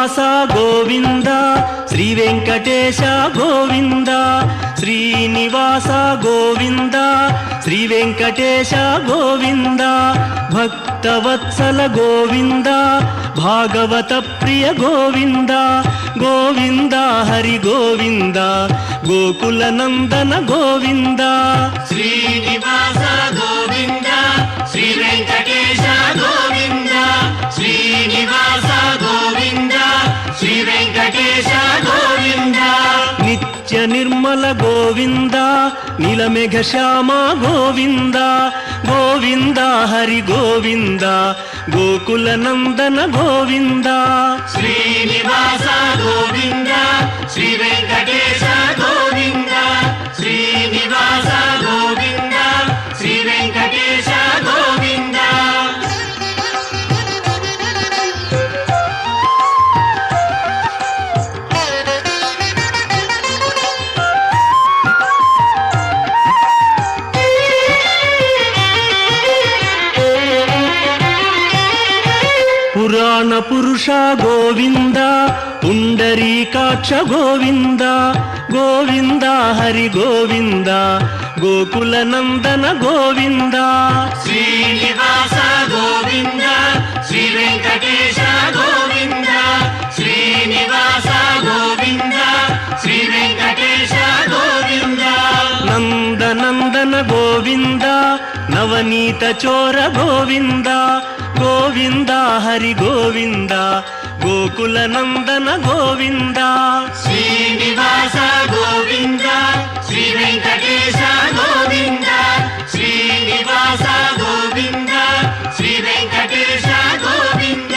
శ్రీనివాస గోవింద శ్రీ వెంకటేశ గోవింద శ్రీనివాస గోవింద శ్రీ వెంకటేశ గోవింద భక్తవత్సల గోవింద భాగవత ప్రియ గోవింద గోవింద హరి గోవింద గోకుల నందన గోవింద శ్రీనివాస గోవింద శ్రీ వెంకటేశ గోవింద శ్రీనివాస గోవింద శ్రీ వెంకటేశ గోవింద నిత్య నిర్మల గోవింద నీలమేఘ శ్యామ గోవింద గోవింద హరి గోవింద గోకుల నందన గోవింద శ్రీనివాస గోవింద శ్రీ వెంకటేశ గోవింద శ్రీనివాస గోవింద శ్రీ వెంకటేశ గోవింద పురాణ పురుష గోవింద పుండరీకాక్ష గోవింద గోవింద హరి గోవింద గోకుల నందన గోవింద శ్రీనివాస గోవింద శ్రీ వెంకటేశ గోవింద శ్రీనివాస గోవింద శ్రీ వెంకటేశ గోవింద నందనందన గోవింద నవనీత చోర గోవింద గోవింద హరి గోవింద గోకుల నందన గోవింద శ్రీనివాస గోవింద శ్రీ వెంకటేశ గోవింద శ్రీనివాస గోవింద శ్రీ వెంకటేశ గోవింద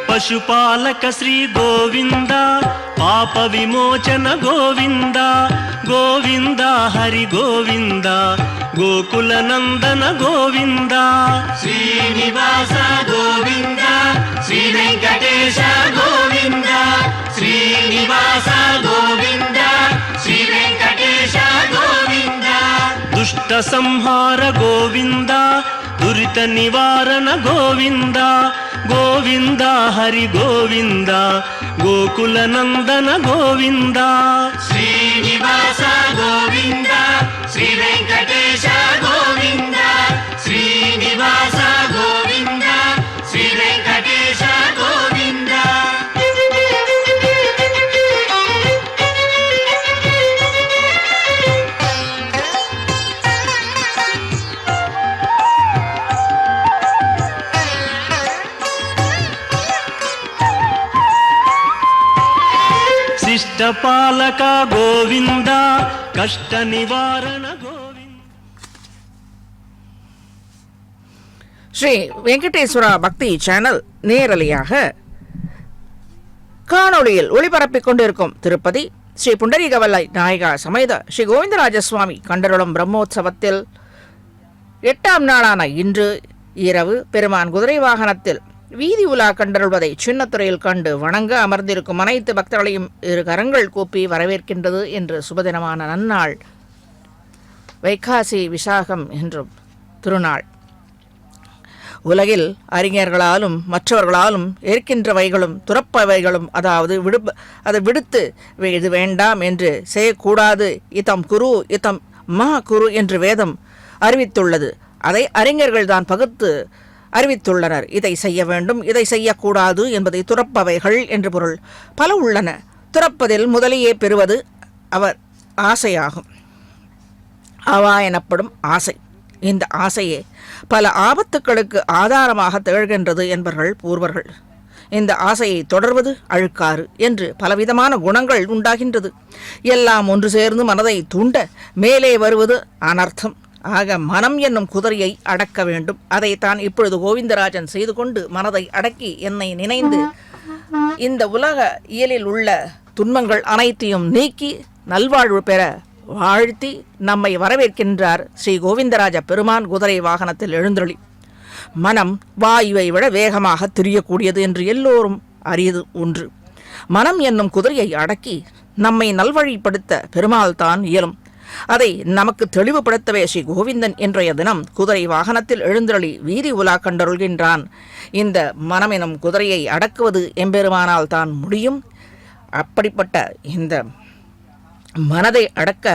పశుపాలక శ్రీ గోవింద పాప విమోచన గోవింద గోవింద హరి గోవింద గోకుల నందన గోవింద శ్రీనివాస గోవింద శ్రీ వెంకటేశ గోవింద శ్రీనివాస గోవింద శ్రీ వెంకటేశ గోవింద దుష్ట సంహార గోవింద దురిత నివారణ గోవింద గోవింద హరి గోవింద గోకుల నందన గోవింద శ్రీనివాస గోవింద శ్రీ వెంకటేశ గోవింద శ్రీనివాస గోవింద శ్రీ వెంకటేశ గోవింద శిష్టపాలక గోవింద కష్ట నివారణ గోవింద. ஸ்ரீ வெங்கடேஸ்வரா பக்தி சேனல் நேரலையாக காணொளியில் ஒளிபரப்பிக் கொண்டிருக்கும் திருப்பதி ஸ்ரீ புண்டரீகவல்லை நாயகா சமேத ஸ்ரீ கோவிந்தராஜ சுவாமி கண்டருளும் பிரம்மோற்சவத்தில் 8ஆம் நாளான இன்று இரவு பெருமான் குதிரை வாகனத்தில் வீதி உலா கண்டருள்வதை சின்னத்துறையில் கண்டு வணங்க அமர்ந்திருக்கும் அனைத்து பக்தர்களையும் இரு கரங்கள் கூப்பி வரவேற்கின்றது என்று சுபதினமான நன்னாள் வைகாசி விசாகம் என்றும் திருநாள். உலகில் அறிஞர்களாலும் மற்றவர்களாலும் ஏற்கின்றவைகளும் துறப்பவைகளும், அதாவது அதை விடுத்து இது வேண்டாம் என்று செய்யக்கூடாது, இதம் குரு இதம் மா குரு என்று வேதம் அறிவித்துள்ளது. அதை அறிஞர்கள் தான் பகுத்து அறிவித்துள்ளனர். இதை செய்ய வேண்டும், இதை செய்யக்கூடாது என்பதை துறப்பவைகள் என்று பொருள். பல உள்ளன. துறப்பதில் முதலையே பெறுவது அவர் ஆசையாகும். அவா எனப்படும் ஆசை. இந்த ஆசையே பல ஆபத்துக்களுக்கு ஆதாரமாக திகழ்கின்றது என்பர்கள் பூர்வர்கள். இந்த ஆசையை தொடர்வது அழுக்காறு என்று பலவிதமான குணங்கள் உண்டாகின்றது. எல்லாம் ஒன்று சேர்ந்து மனதை தூண்ட மேலே வருவது அனர்த்தம். ஆக மனம் என்னும் குதிரையை அடக்க வேண்டும். அதைத்தான் இப்பொழுது கோவிந்தராஜன் செய்து கொண்டு மனதை அடக்கி என்னை நினைந்து இந்த உலக இயலில் உள்ள துன்பங்கள் அனைத்தையும் நீக்கி நல்வாழ்வு பெற வாழ்த்தி நம்மை வரவேற்கின்றார் ஸ்ரீ கோவிந்தராஜ பெருமான் குதிரை வாகனத்தில் எழுந்தருளி. மனம் வாயுவை விட வேகமாக திரியக்கூடியது என்று எல்லோரும் அறியது ஒன்று. மனம் என்னும் குதிரையை அடக்கி நம்மை நல்வழிப்படுத்த பெருமாள் தான் இயலும். அதை நமக்கு தெளிவுபடுத்தவே ஸ்ரீ கோவிந்தன் இன்றைய தினம் குதிரை வாகனத்தில் எழுந்தருளி வீதி உலா கண்டருள்கின்றான். இந்த மனம் எனும் குதிரையை அடக்குவது எம்பெருமானால் தான் முடியும். அப்படிப்பட்ட இந்த மனதை அடக்க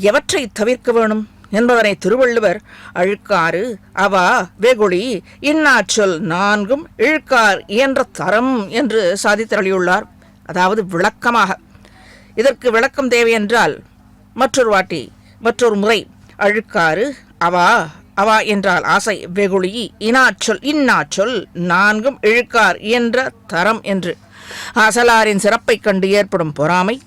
எவற்றை தவிர்க்க வேணும் என்பதனை திருவள்ளுவர் அழுக்காறு, அவா, வெகுளி, இன்னாச்சொல் நான்கும் இழுக்கார் இயன்ற தரம் என்று சாதித்தருளியுள்ளார். அதாவது விளக்கமாக. இதற்கு விளக்கம் தேவை என்றால் மற்றொரு முறை அழுக்காறு, அவா, அவா என்றால் ஆசை, வெகுளி, இன்னாச்சொல் நான்கும் இழுக்கார் என்ற தரம் என்று. அசலாரின் சிறப்பைக் கண்டு ஏற்படும் பொறாமை,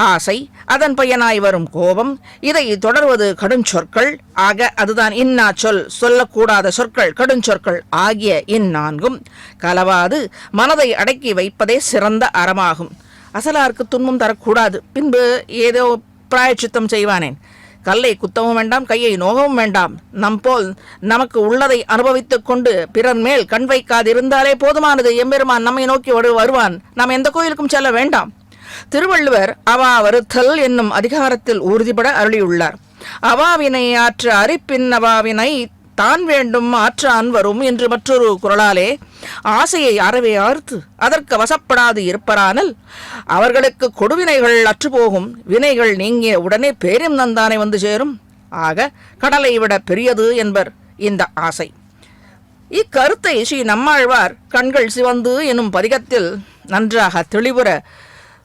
ஆசை, அதன் பயனாய் வரும் கோபம், இதை தொடர்வது கடுஞ்சொற்கள் ஆக அதுதான் இன்னாச்சொல், சொல்லக்கூடாத சொற்கள் கடுஞ்சொற்கள் ஆகிய இந்நான்கும் கலவாது மனதை அடக்கி வைப்பதே சிறந்த அறமாகும். அசலாருக்கு துன்பம் தரக்கூடாது, பின்பு ஏதோ பிராயச்சித்தம் செய்வானேன். கல்லை குத்தவும் வேண்டாம், கையை நோகவும் வேண்டாம். போல் நமக்கு உள்ளதை அனுபவித்துக் கொண்டு பிறன் மேல் கண் வைக்காதிருந்தாலே போதுமானது. எம்பெருமான் நம்மை நோக்கி வருவான். நாம் எந்த கோயிலுக்கும் செல்ல வேண்டாம். திருவள்ளுவர் அவா வருத்தல் என்னும் அதிகாரத்தில் உறுதிபட அருளியுள்ளார். அவாவினை ஆற்ற அரிப்பின் அவாவினை தான் வேண்டும் ஆற்றான் வரும் என்று மற்றொரு குரலாலே ஆசையை அறவே ஆர்த்து அதற்கு வசப்படாது இருப்பரானல் அவர்களுக்கு கொடுவினைகள் அற்றுப்போகும், வினைகள் நீங்கிய உடனே பேரும் நந்தானே வந்து சேரும். ஆக கடலை விட பெரியது என்பர் இந்த ஆசை. இக்கருத்தை ஸ்ரீ நம்மாழ்வார் கண்கள் சிவந்து எனும் பதிகத்தில் நன்றாக தெளிவுற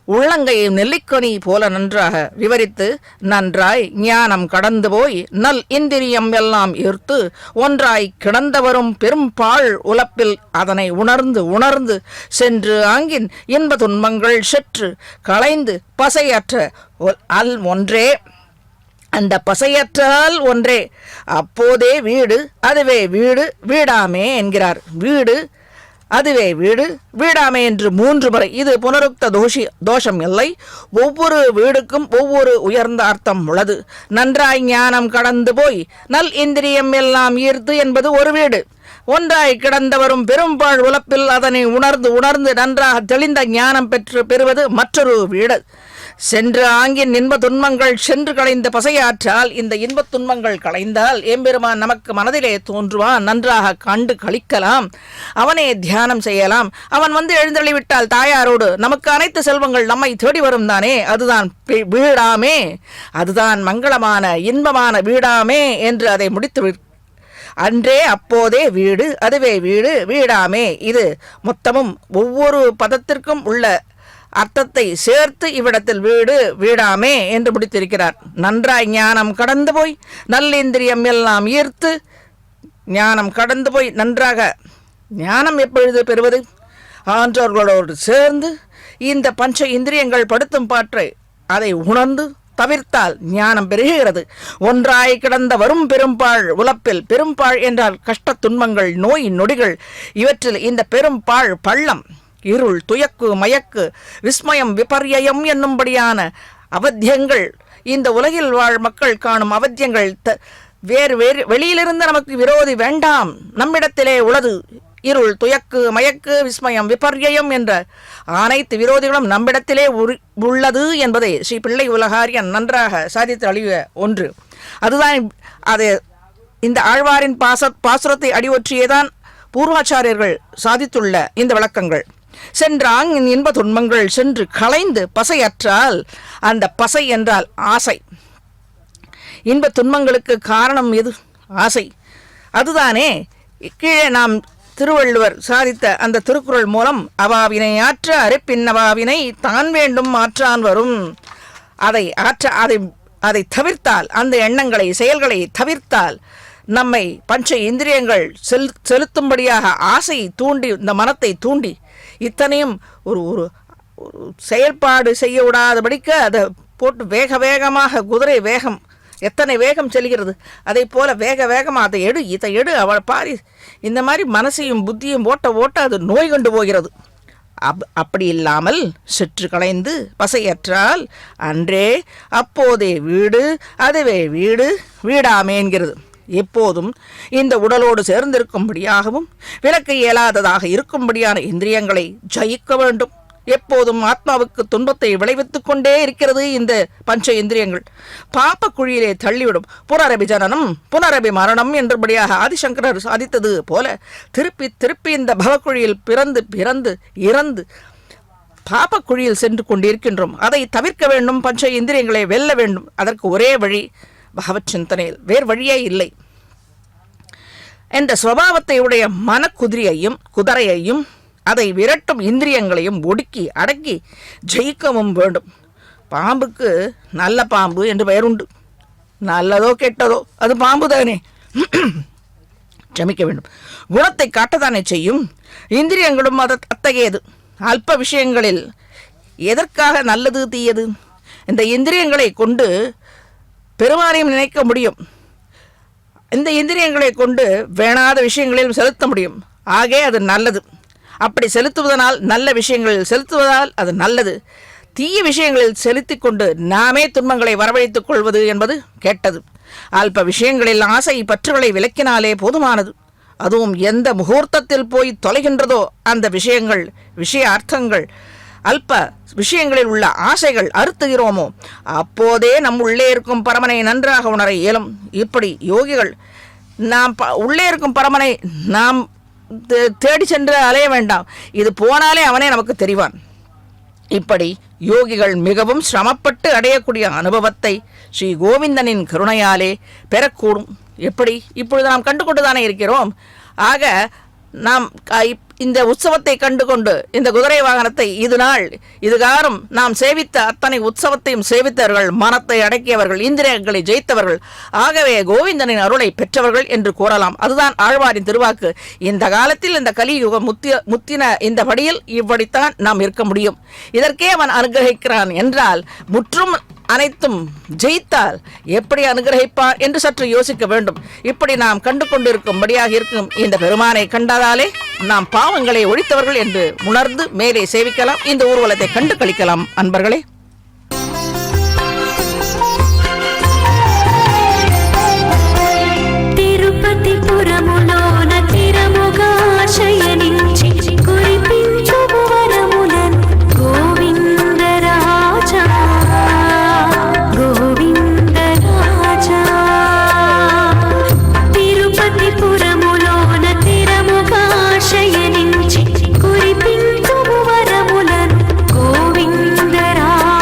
உள்ளங்கையை நெல்லிக்கனி போல நன்றாக விவரித்து, நன்றாய் ஞானம் கடந்து போய் நல் இந்திரியம் எல்லாம் ஈர்த்து ஒன்றாய் கிடந்தவரும் பெரும்பாழ் உலப்பில் அதனை உணர்ந்து சென்று ஆங்கின் இன்ப துன்பங்கள் செற்று களைந்து பசையற்ற அல் ஒன்றே, அந்த பசையற்றால் ஒன்றே, அப்போதே வீடு அதுவே வீடு வீடாமே என்கிறார். வீடு அதுவே வீடு வீடாமே என்று 3 முறை. இது புனருக்த தோஷம் இல்லை. ஒவ்வொரு வீடுக்கும் ஒவ்வொரு உயர்ந்த அர்த்தம் உள்ளது. நன்றாய் ஞானம் கடந்து போய் நல் இந்திரியம் எல்லாம் ஈர்த்து என்பது ஒரு வீடு. ஒன்றாய் கிடந்தவரும் பெரும்பாழ் உலப்பில் அதனை உணர்ந்து நன்றாக தெளிந்த ஞானம் பெறுவது மற்றொரு வீடு. சென்று ஆங்கின் இன்ப துன்பங்கள் சென்று களைந்த பசையாற்றால், இந்த இன்பத் துன்பங்கள் களைந்தால் எம்பெருமான் நமக்கு மனதிலே தோன்றுவான். நன்றாக கண்டு கழிக்கலாம், அவனே தியானம் செய்யலாம். அவன் வந்து எழுந்தள்ளிவிட்டால் தாயாரோடு நமக்கு அனைத்து செல்வங்கள் நம்மை தேடி வரும் தானே. அதுதான் வீடாமே, அதுதான் மங்களமான இன்பமான வீடாமே என்று அதை முடித்து அன்றே அப்போதே வீடு அதுவே வீடு வீடாமே. இது மொத்தமும் ஒவ்வொரு பதத்திற்கும் உள்ள அர்த்தத்தை சேர்த்து இவ்விடத்தில் வீடு வீடாமே என்று முடித்திருக்கிறார். நன்றாய் ஞானம் கடந்து போய் நல்லிந்திரியம் எல்லாம் ஈர்த்து, ஞானம் கடந்து போய் நன்றாக ஞானம் எப்பொழுது பெறுவது? ஆன்றோர்களோடு சேர்ந்து இந்த பஞ்ச இந்திரியங்கள் படுத்தும் பாற்றை அதை உணர்ந்து தவிர்த்தால் ஞானம் பெருகிறது. ஒன்றாய் கிடந்த வரும் பெரும்பாழ் உலப்பில், பெரும்பாழ் என்றால் கஷ்ட துன்பங்கள், நோய் நொடிகள், இவற்றில் இந்த பெரும்பாழ் பள்ளம், இருள், துயக்கு, மயக்கு, விஸ்மயம், விபர்யம் என்னும்படியான அவத்தியங்கள், இந்த உலகில் வாழ் மக்கள் காணும் அவத்தியங்கள் வேறு வெளியிலிருந்து நமக்கு விரோதி வேண்டாம், நம்மிடத்திலே உள்ளது. இருள், துயக்கு, மயக்கு, விஸ்மயம், விபர்யம் என்ற அனைத்து விரோதிகளும் நம்மிடத்திலே உள்ளது என்பதை ஸ்ரீ பிள்ளை உலகாரியன் நன்றாக சாதித்து அழிய ஒன்று. அதுதான் அது இந்த ஆழ்வாரின் பாசுரத்தை அடிவொற்றியேதான் பூர்வாச்சாரியர்கள் சாதித்துள்ள இந்த விளக்கங்கள். சென்றாங் இன்ப துன்பங்கள் சென்று களைந்து பசையற்றால், அந்த பசை என்றால் ஆசை. இன்ப துன்பங்களுக்கு காரணம் எது? ஆசை. அதுதானே கீழே நாம் திருவள்ளுவர் சாதித்த அந்த திருக்குறள் மூலம் அவாவினை ஆற்ற அரிப்பின் அவாவினை தான் வேண்டும் ஆற்றான் வரும். அதை தவிர்த்தால், அந்த எண்ணங்களை செயல்களை தவிர்த்தால், நம்மை பஞ்ச இந்திரியங்கள் செலுத்தும்படியாக ஆசை தூண்டி, இந்த மனத்தை தூண்டி இத்தனையும் ஒரு ஒரு செயல்பாடு செய்ய விடாதபடிக்க அதை போட்டு வேகமாக குதிரை வேகம் எத்தனை வேகம் செல்கிறது, அதை போல வேகமாக இதை எடு அவள் பாரி, இந்த மாதிரி மனசையும் புத்தியும் ஓட்ட அது நோய் கொண்டு போகிறது. அப்படி இல்லாமல் சிற்று களைந்து பசையற்றால் அன்றே அப்போதே வீடு அதுவே வீடு வீடாமே என்கிறது. எப்போதும் இந்த உடலோடு சேர்ந்திருக்கும்படியாகவும் விலக்க இயலாததாக இருக்கும்படியான இந்திரியங்களை ஜெயிக்க வேண்டும். எப்போதும் ஆத்மாவுக்கு துன்பத்தை விளைவித்துக் கொண்டே இருக்கிறது இந்த பஞ்ச இந்திரியங்கள். பாப்ப குழியிலே தள்ளிவிடும். புனரபி ஜனனம் புனரபி மரணம் என்றபடியாக ஆதிசங்கரர் சாதித்தது போல திருப்பி திருப்பி இந்த பவக்குழியில் பிறந்து பிறந்து இறந்து பாப்ப குழியில் சென்று கொண்டிருக்கின்றோம். அதை தவிர்க்க வேண்டும். பஞ்ச இந்திரியங்களை வெல்ல வேண்டும். அதற்கு ஒரே வழி பகவத் சிந்தனையில், வேறு வழியே இல்லை. என்ற சுபாவத்தை உடைய குதிரையையும் அதை விரட்டும் இந்திரியங்களையும் ஒடுக்கி அடக்கி ஜெயிக்கவும் வேண்டும். பாம்புக்கு நல்ல பாம்பு என்று பெயருண்டு. நல்லதோ கெட்டதோ அது பாம்பு தானே, ஜமிக்க வேண்டும். குணத்தை காட்டத்தானே செய்யும். இந்திரியங்களும் அது அத்தகையது. அல்ப விஷயங்களில் எதற்காக நல்லது தீயது? இந்த இந்திரியங்களை கொண்டு பெருமானையும் நினைக்க முடியும். இந்த இந்திரியங்களை கொண்டு வேணாத விஷயங்களில் செலுத்த முடியும். ஆகவே அது நல்லது. அப்படி செலுத்துவதனால், நல்ல விஷயங்களில் செலுத்துவதால் அது நல்லது. தீய விஷயங்களில் செலுத்தி கொண்டு நாமே துன்பங்களை வரவழைத்துக் கொள்வது என்பது கெட்டது. அல்ப விஷயங்களில் ஆசை பற்றுகளை விலக்கினாலே போதுமானது. அதுவும் எந்த முகூர்த்தத்தில் போய் தொலைகின்றதோ அந்த விஷய அர்த்தங்கள், அல்ப விஷயங்களில் உள்ள ஆசைகள் அறுத்துகிறோமோ அப்போதே நம் உள்ளே இருக்கும் பரமனை நன்றாக உணர இயலும். இப்படி யோகிகள் நாம் உள்ளே இருக்கும் பரமனை நாம் தேடி சென்று அலைய வேண்டாம். இது போனாலே அவனே நமக்கு தெரிவான். இப்படி யோகிகள் மிகவும் சிரமப்பட்டு அடையக்கூடிய அனுபவத்தை ஸ்ரீ கோவிந்தனின் கருணையாலே பெறக்கூடும். எப்படி? இப்பொழுது நாம் கண்டு கொண்டுதானே இருக்கிறோம். ஆக நாம் இந்த உற்சவத்தை கண்டுகொண்டு இந்த குதிரை வாகனத்தை இதுகாரும் நாம் சேவித்த அத்தனை உற்சவத்தையும் சேவித்தவர்கள், மனத்தை அடக்கியவர்கள், இந்திரியங்களை ஜெயித்தவர்கள், ஆகவே கோவிந்தனின் அருளை பெற்றவர்கள் என்று கூறலாம். அதுதான் ஆழ்வாரின் திருவாக்கு. இந்த காலத்தில் இந்த கலியுகம் முத்தின இந்த படியில் இப்படித்தான் நாம் இருக்க முடியும். இதற்கே அவன் அனுகிரகிக்கிறான் என்றால் முற்றும் அனைத்தும் ஜெயித்தால் எப்படி அனுகிரகிப்பார் என்று சற்று யோசிக்க வேண்டும். இப்படி நாம் கண்டு கொண்டிருக்கும்படியாக இருக்கும் இந்த பெருமானை கண்டதாலே நாம் பாவங்களை ஒழித்தவர்கள் என்று உணர்ந்து மேலே சேவிக்கலாம். இந்த ஊர்வலத்தை கண்டு கழிக்கலாம். அன்பர்களே, తిరుపతి పురములోన తిరముగాశయనించి కురిపించు వరములను గోవిందరాజా గోవిందరాజా. తిరుపతి పురములోన తిరముగాశయనించి కురిపించు వరములను గోవిందరాజా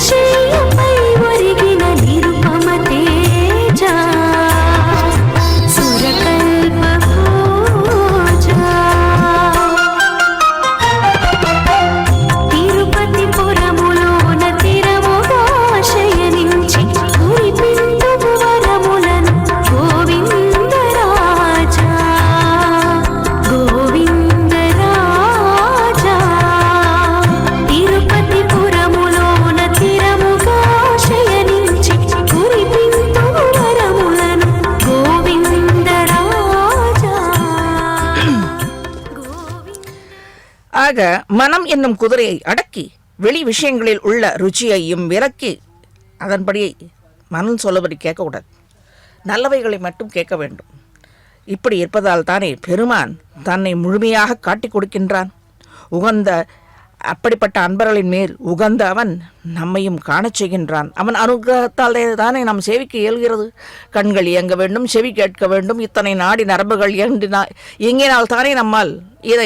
శయ్యపై ఒరిగిన నిరుపమ తేజ సురకల్ప పూజా తిరుపతి పురములోన తిరముగా శయనించి కురిపింతుము వరములను గోవిందరాజా గోవిందరాజా తిరుపతి పురములోన తిరముగా శయనించి కురిపింతుము వరములను గోవిందరాజా ஆக மனம் என்னும் குதிரையை அடக்கி வெளி விஷயங்களில் உள்ள ருச்சியையும் விலக்கி அதன்படி மனம் சொல்லபடி கேட்கக்கூடாது, நல்லவைகளை மட்டும் கேட்க வேண்டும். இப்படி இருப்பதால் தானே பெருமான் தன்னை முழுமையாக காட்டிக் கொடுக்கின்றான். உகந்த அப்படிப்பட்ட அன்பர்களின் மேல் உகந்த அவன் நம்மையும் காணச் செய்கின்றான். அவன் அனுகிரகத்தால் தானே நாம் சேவிக்க இயல்கிறது. கண்கள் இயங்க வேண்டும், செவி கேட்க வேண்டும், இத்தனை நாடி நரம்புகள் இயங்கினால் தானே நம்மால்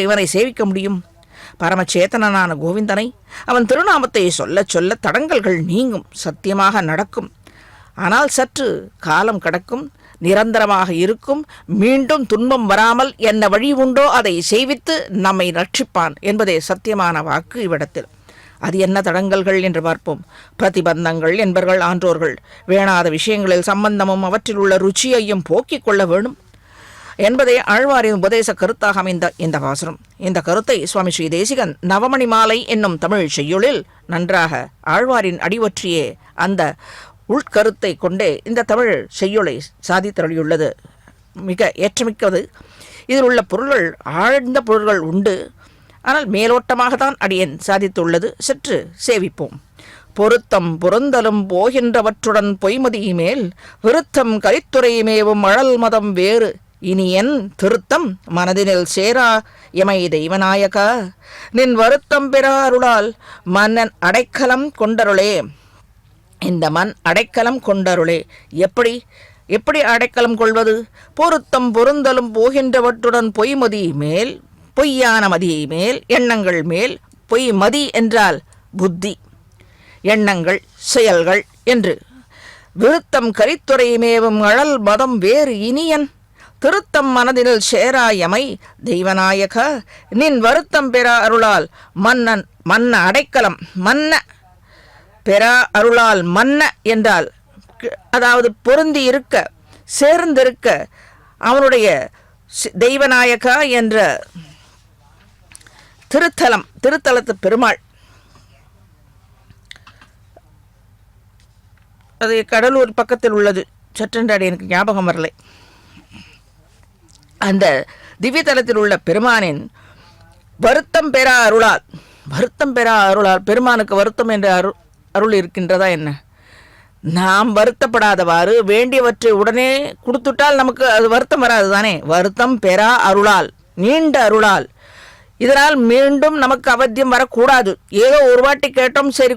இவனை சேவிக்க முடியும். பரமச்சேதனனான கோவிந்தனை அவன் திருநாமத்தை சொல்ல சொல்ல தடங்கல்கள் நீங்கும், சத்தியமாக நடக்கும். ஆனால் சற்று காலம் கடக்கும், நிரந்தரமாக இருக்கும். மீண்டும் துன்பம் வராமல் என்ன வழி உண்டோ அதை செய்வித்து நம்மை ரட்சிப்பான் என்பதே சத்தியமான வாக்கு இவ்விடத்தில். அது என்ன தடங்கல்கள் என்று பார்ப்போம். பிரதிபந்தங்கள் என்பர்கள் ஆன்றோர்கள் வேணாத விஷயங்களில் சம்பந்தமும் அவற்றில் உள்ள ருச்சியையும் போக்கிக் கொள்ள வேண்டும் என்பதே ஆழ்வாரின் உபதேச கருத்தாக அமைந்த இந்த பாசுரம். இந்த கருத்தை சுவாமி ஸ்ரீ தேசிகன் நவமணி மாலை என்னும் தமிழ் செய்யுளில் நன்றாக ஆழ்வாரின் அடிவற்றியே அந்த உள்கருத்தை கொண்டே இந்த தமிழ் செய்யுளை சாதித்தருளியுள்ளது. மிக ஏற்றமிக்கது. இதில் உள்ள பொருள்கள் ஆழ்ந்த பொருள்கள் உண்டு. ஆனால் மேலோட்டமாகத்தான் அடியேன் சாதித்துள்ளது. சற்று சேவிப்போம். பொருத்தம் பொருந்தலும் போகின்றவற்றுடன் பொய்மதி மேல் விருத்தம் கலித்துறையுமேவும் அழல் மதம் வேறு இனி என் திருத்தம் மனதினில் சேரா எமை தெய்வநாயக நின் வருத்தம் பெறாருளால் மன்னன் அடைக்கலம் கொண்டருளே. இந்த மண் அடைக்கலம் கொண்டருளே. எப்படி அடைக்கலம் கொள்வது? பொருத்தம் பொருந்தலும் போகின்றவற்றுடன் பொய்மதி மேல், பொய்யான மதியை மேல், எண்ணங்கள் மேல். பொய் மதி என்றால் புத்தி, எண்ணங்கள், செயல்கள் என்று. விருத்தம் கரித்துறையுமேவும் அழல் மதம் வேறு இனியன் திருத்தம் மனதினில் சேராயமை தெய்வநாயக நின் வருத்தம் பெறா அருளால் மன்ன அடைக்கலம். மன்ன பெறா அருளால் மன்ன என்றால் அதாவது பொருந்தி இருக்க, சேர்ந்திருக்க அவனுடைய தெய்வநாயகா என்ற திருத்தலத்து பெருமாள். அது கடலூர் பக்கத்தில் உள்ளது. சற்றென்றாடி எனக்கு ஞாபகம் வரலை. அந்த திவ்யதலத்தில் உள்ள பெருமானின் வருத்தம் பெறா அருளால், பெருமானுக்கு வருத்தம் என்ற அருள் இருக்கின்றதா என்ன? நாம் வருத்தப்படாதவாறு வேண்டியவற்றை உடனே கொடுத்துட்டால் நமக்கு அது வருத்தம் வராது தானே. வருத்தம் பெறா அருளால், நீண்ட அருளால். இதனால் மீண்டும் நமக்கு அவத்தியம் வரக்கூடாது. ஏதோ ஒரு வாட்டி கேட்டோம், சரி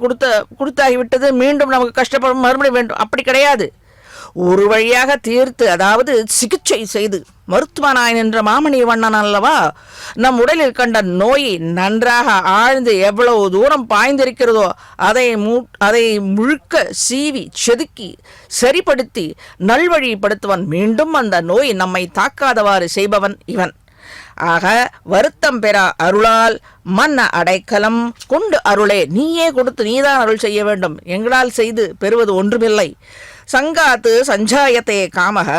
கொடுத்தாகிவிட்டது, மீண்டும் நமக்கு கஷ்டப்படும், மறுபடியும் வேண்டும், அப்படி கிடையாது. ஒரு வழியாக தீர்த்து, அதாவது சிகிச்சை செய்து மருத்துவனாய் நின்ற மாமணி வண்ணன் அல்லவா நம் உடலில் கண்ட நோயை நன்றாக ஆழ்ந்து எவ்வளவு தூரம் பாய்ந்திருக்கிறதோ அதை முழுக்க சீவி செதுக்கி சரிப்படுத்தி நல்வழிப்படுத்துவன். மீண்டும் அந்த நோய் நம்மை தாக்காதவாறு செய்பவன் இவன். ஆக வருத்தம் பெறா அருளால் மன்ன அடைக்கலம் கொண்டு அருளே. நீயே கொடுத்து நீதான் அருள் செய்ய வேண்டும், எங்களால் செய்து பெறுவது ஒன்றுமில்லை. சங்காத்து சஞ்சாயத்தே காமக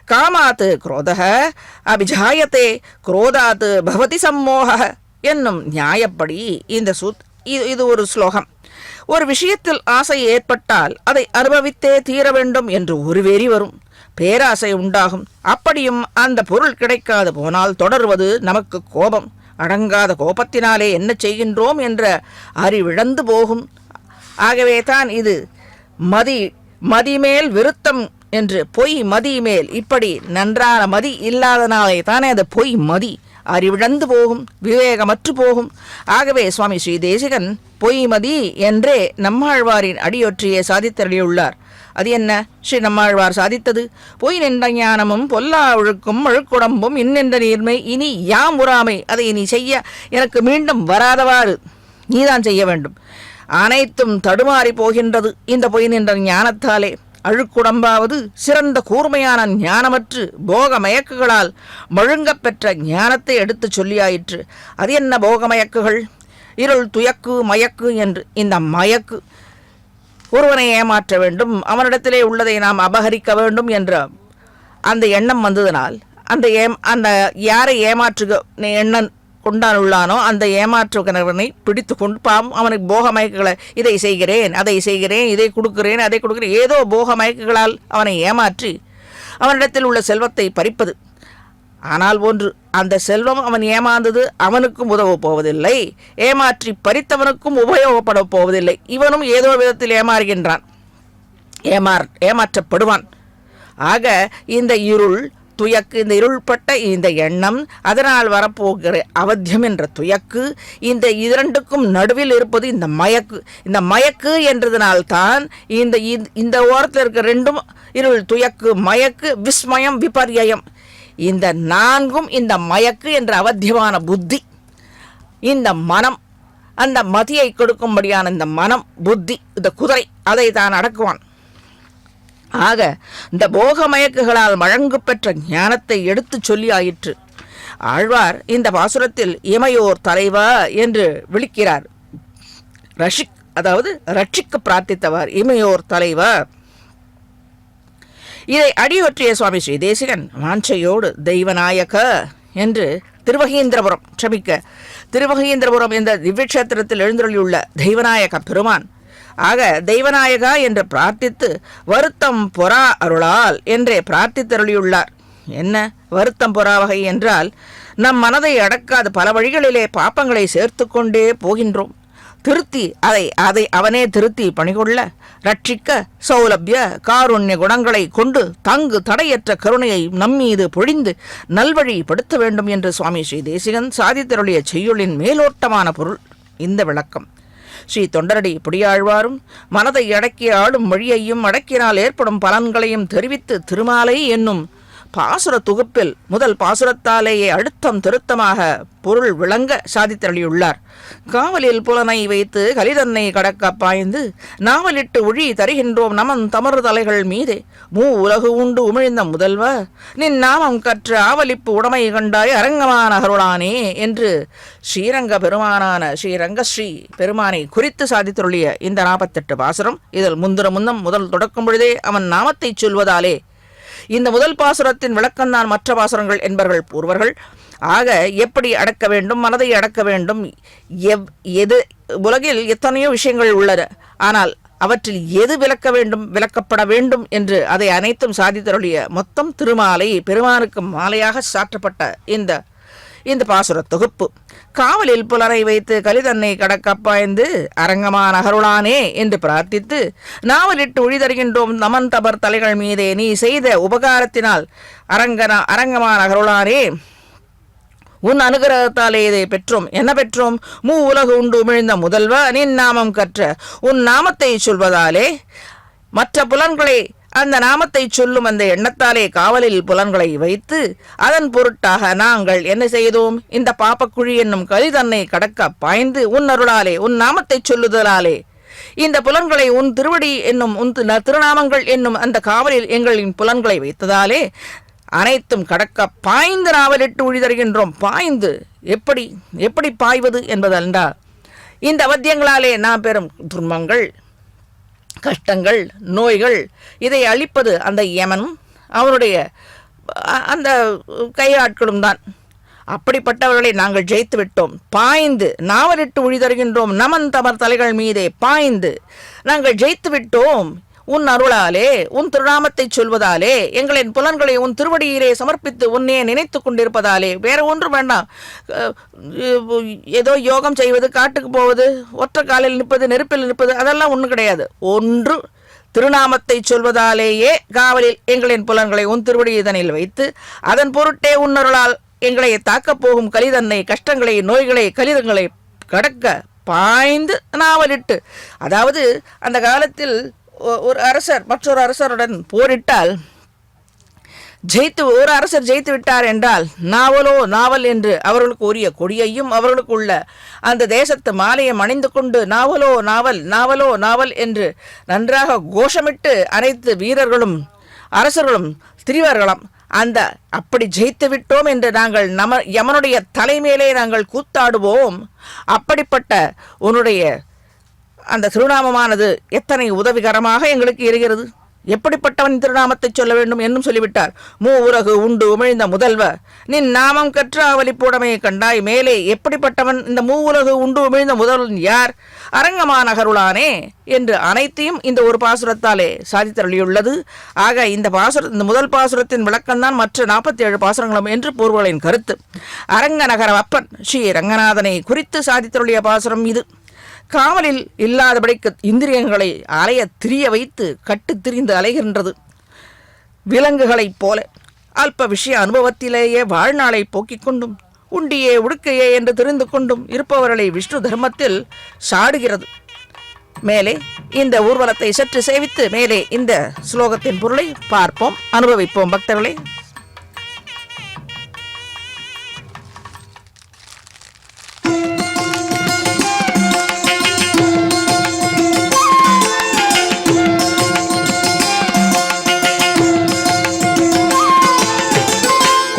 காமாத்து குரோதக அபிஜாயத்தே குரோதாத்து பவதி சம்மோக என்னும் நியாயப்படி இந்த இது ஒரு ஸ்லோகம். ஒரு விஷயத்தில் ஆசை ஏற்பட்டால் அதை அனுபவித்தே தீர வேண்டும் என்று ஒரு வெறி வரும், பேராசை உண்டாகும். அப்படியும் அந்த பொருள் கிடைக்காது போனால் தொடர்வது நமக்கு கோபம். அடங்காத கோபத்தினாலே என்ன செய்கின்றோம் என்ற அறிவிழந்து போகும். ஆகவே தான் இது மதிமேல் விருத்தம் என்று பொய் மதி மேல். இப்படி நன்றான மதி இல்லாதனாலே தானே அது பொய் மதி, அறிவிழந்து போகும், விவேகமற்று போகும். ஆகவே சுவாமி ஸ்ரீ தேசிகன் பொய்மதி என்றே நம்மாழ்வாரின் அடியொற்றியே சாதித்தருளியுள்ளார். அது என்ன ஸ்ரீ நம்மாழ்வார் சாதித்தது? பொய் நின்ற ஞானமும் பொல்லா ஒழுக்கும் அழுக்குடம்பும் இன்னென்ற நீர்மை இனி யாம் உறாமை. அதை நீ செய்ய எனக்கு மீண்டும் வராதவாறு நீதான் செய்ய வேண்டும். அனைத்தும் தடுமாறி போகின்றது இந்த பொய் நின்ற ஞானத்தாலே. அழுக்குடம்பாவது சிறந்த கூர்மையான ஞானமற்று போக மயக்குகளால் மழுங்கப் பெற்ற ஞானத்தை எடுத்துச் சொல்லியாயிற்று. அது என்ன போக மயக்குகள்? இருள், துயக்கு, மயக்கு என்று இந்த மயக்கு ஒருவனை ஏமாற்ற வேண்டும், அவனிடத்திலே உள்ளதை நாம் அபகரிக்க வேண்டும் என்ற அந்த எண்ணம் வந்ததனால் அந்த யாரை ஏமாற்றுக எண்ணம் கொண்டானுள்ளானோ அந்த ஏமாற்றுகிறவனை பிடித்து கொண்டு பாவம் அவனுக்கு போக மயக்குகளை இதை செய்கிறேன், அதை செய்கிறேன், இதை கொடுக்கிறேன், அதை கொடுக்கிறேன், ஏதோ போக மயக்குகளால் அவனை ஏமாற்றி அவனிடத்தில் உள்ள செல்வத்தை பறிப்பது. ஆனால் ஒன்று, அந்த செல்வம் அவன் ஏமாந்தது அவனுக்கும் உதவப் போவதில்லை, ஏமாற்றி பறித்தவனுக்கும் உபயோகப்பட போவதில்லை. இவனும் ஏதோ விதத்தில் ஏமாறுகின்றான், ஏமாற்றப்படுவான். ஆக இந்த இருள் துயக்கு, இந்த இருள்பட்ட இந்த எண்ணம், அதனால் வரப்போகிற அவத்தியம் என்ற துயக்கு, இந்த இரண்டுக்கும் நடுவில் இருப்பது இந்த மயக்கு. இந்த மயக்கு என்றதனால்தான் இந்த ஓரத்தில் இருக்க ரெண்டும், இருள், துயக்கு, மயக்கு, விஸ்மயம், விபர்யம், இந்த நான்கும் இந்த மயக்கு என்ற அவத்தியமான புத்தி, இந்த மனம், அந்த மதியை கொடுக்கும்படியான இந்த மனம், புத்தி, இந்த குதிரை, அதை தான் அடக்குவான். ஆக இந்த போக மயக்குகளால் வழங்கு பெற்ற ஞானத்தை எடுத்து சொல்லி ஆயிற்று. ஆழ்வார் இந்த பாசுரத்தில் இமையோர் தலைவா என்று விழிக்கிறார். அதாவது ரட்சிக்க பிரார்த்தித்தவர் இமையோர் தலைவர். இதை அடியொற்றிய சுவாமி ஸ்ரீ தேசிகன் வாஞ்சையோடு தெய்வநாயக என்று திருவகீந்திரபுரம் என்ற திவ்யக்ஷேத்திரத்தில் எழுந்தருளியுள்ள தெய்வநாயக பெருமான், ஆக தெய்வநாயகா என்று பிரார்த்தித்து வருத்தம் பொறா அருளால் என்றே பிரார்த்தித்தருளியுள்ளார். என்ன வருத்தம் பொறா வகை என்றால், நம் மனதை அடக்காத பல வழிகளிலே பாப்பங்களை சேர்த்து கொண்டே போகின்றோம். திருத்தி அதை அவனே திருத்தி பணிகொள்ள ரட்சிக்க சௌலபிய காருண்ய குணங்களை கொண்டு தங்கு தடையற்ற கருணையை நம்மீது பொழிந்து நல்வழி படுத்த வேண்டும் என்று சுவாமி ஸ்ரீ தேசிகன் சாதித்தருளிய செய்யுளின் மேலோட்டமான பொருள் இந்த விளக்கம். ஸ்ரீ தொண்டரடி புடியாழ்வாரும் மனதை அடக்கிய ஆளும் வழியையும் அடக்கினால் ஏற்படும் பலன்களையும் தெரிவித்து திருமாலை என்னும் பாசுர தொகுப்பில் முதல் பாசுரத்தாலேயே அழுத்தம் திருத்தமாக பொருள் விளங்க சாதித்தருளியுள்ளார். காவலில் புலனை வைத்து கலிதன்னை கடக்க பாய்ந்து நாவலிட்டு ஒழி தருகின்றோம் நமன் தமறு தலைகள் மீதே உலகு உண்டு உமிழ்ந்த முதல்வ நின் நாமம் கற்ற ஆவலிப்பு உடமை கண்டாய் அரங்கமான அருளானே என்று ஸ்ரீரங்க பெருமானான ஸ்ரீரங்கஸ்ரீ பெருமானை குறித்து சாதித்தருளிய இந்த 48 பாசுரம். இதில் முன்னம் முதல் தொடக்கும் பொழுதே அவன் நாமத்தை சொல்வதாலே இந்த முதல் பாசுரத்தின் விளக்கம்தான் மற்ற பாசுரங்கள் என்பவர்கள் பூர்வர்கள். ஆக எப்படி அடக்க வேண்டும், மனதை அடக்க வேண்டும், எது உலகில் எத்தனையோ விஷயங்கள் உள்ளன, ஆனால் அவற்றில் எது விளக்கப்பட வேண்டும் என்று அதை அனைத்தும் சாதித்தருளிய மொத்தம் திருமாலை பெருமானுக்கு மாலையாக சாற்றப்பட்ட இந்த பாசுர தொகுப்பு. காவலில் புலரை வைத்து கலிதன்னை கடக்க பாய்ந்து அரங்கமான அருளானே என்று பிரார்த்தித்து நாவலிட்டு ஒழி தருகின்றோம் நமன் தபர் தலைகள் மீதே நீ செய்த உபகாரத்தினால் அரங்கமான அருளானே உன் அனுகிரகத்தாலே இதை பெற்றோம். என்ன பெற்றோம்? உலகு உண்டு உமிழ்ந்த முதல்வ நின் நாமம் கற்ற உன் நாமத்தை சொல்வதாலே மற்ற புலன்களை அந்த நாமத்தை சொல்லும் அந்த எண்ணத்தாலே காவலில் புலன்களை வைத்து அதன் பொருட்டாக நாங்கள் என்ன செய்தோம்? இந்த பாப்பக்குழி என்னும் கலிதன்னை கடக்க பாய்ந்து உன் அருளாலே உன் நாமத்தை சொல்லுதலாலே இந்த புலன்களை உன் திருவடி என்னும் உன் திருநாமங்கள் என்னும் அந்த காவலில் எங்களின் புலன்களை வைத்ததாலே அனைத்தும் கடக்க பாய்ந்து நாவலிட்டு ஒழி தருகின்றோம். பாய்ந்து எப்படி பாய்வது என்பதென்றால், இந்த அவத்தியங்களாலே நாம் பெறும் துன்பங்கள், கஷ்டங்கள், நோய்கள், இதை அழிப்பது அந்த யமனும் அவனுடைய அந்த கையாட்களும் தான். அப்படிப்பட்டவர்களை நாங்கள் ஜெயித்து விட்டோம். பாய்ந்து நாவலிட்டு ஒழி தருகின்றோம் நமன் தமர் தலைகள் மீதே பாய்ந்து நாங்கள் ஜெயித்து விட்டோம். உன் அருளாலே உன் திருநாமத்தை சொல்வதாலே எங்களின் புலன்களை உன் திருவடியிலே சமர்ப்பித்து உன்னே நினைத்து கொண்டிருப்பதாலே வேற ஒன்றும் வேண்டாம். ஏதோ யோகம் செய்வது, காட்டுக்கு போவது, ஒற்றை காலில் நிற்பது, நெருப்பில் நிற்பது, அதெல்லாம் ஒன்றும் கிடையாது. ஒன்று திருநாமத்தை சொல்வதாலேயே காவலில் எங்களின் புலன்களை உன் திருவடி இதனில் வைத்து அதன் பொருட்டே உன்னருளால் எங்களை தாக்கப் போகும் கலிதன்னை கஷ்டங்களை, நோய்களை, கலிதங்களை கடக்க பாய்ந்து நாவலிட்டு. அதாவது அந்த காலத்தில் ஒரு அரசர் மற்றொரு அரசருடன் போரிட்டால் ஜெயித்து ஒரு அரசர் ஜெயித்து விட்டார் என்றால் நாவலோ நாவல் என்று அவர்களுக்கு உரிய கொடியையும் அவர்களுக்கு உள்ள அந்த தேசத்து மாலையை அணிந்து கொண்டு நாவலோ நாவல் நாவலோ நாவல் என்று நன்றாக கோஷமிட்டு அனைத்து வீரர்களும் அரசர்களும் திரிவார்களாம். அந்த அப்படி ஜெயித்து விட்டோம் என்று நாங்கள் யமனுடைய தலைமையிலே நாங்கள் கூத்தாடுவோம். அப்படிப்பட்ட உன்னுடைய அந்த திருநாமமானது எத்தனை உதவிகரமாக எங்களுக்கு இருக்கிறது. எப்படிப்பட்டவன் திருநாமத்தை சொல்ல வேண்டும் என்னும் சொல்லிவிட்டார். மூ உலகு உண்டு உமிழ்ந்த முதல்வ நின் நாமம் கற்ற அவலிப்பூடமையை கண்டாய் மேலே. எப்படிப்பட்டவன் இந்த மூ உலகு உண்டு உமிழ்ந்த முதல்வன் யார்? அரங்கமாநகருளானே என்று அனைத்தையும் இந்த ஒரு பாசுரத்தாலே சாதித்தருளியுள்ளது. ஆக இந்த முதல் பாசுரத்தின் விளக்கம்தான் மற்ற 47 பாசுரங்களும் என்று பூர்வர்களின் கருத்து. அரங்கநகர அப்பன் ஸ்ரீ ரங்கநாதனை குறித்து சாதித்தருளிய பாசுரம் இது. காவலில் இல்லாதபடிக்கு இந்திரியங்களை அலைய திரிய வைத்து கட்டு திரிந்து அலைகின்றது. விலங்குகளைப் போல அல்ப விஷய அனுபவத்திலேயே வாழ்நாளை போக்கிக் கொண்டும் உண்டியே உடுக்கையே என்று தெரிந்து கொண்டும் இருப்பவர்களை விஷ்ணு தர்மத்தில் சாடுகிறது. மேலே இந்த ஊர்வலத்தை சற்று சேவித்து மேலே இந்த ஸ்லோகத்தின் பொருளை பார்ப்போம், அனுபவிப்போம் பக்தர்களே.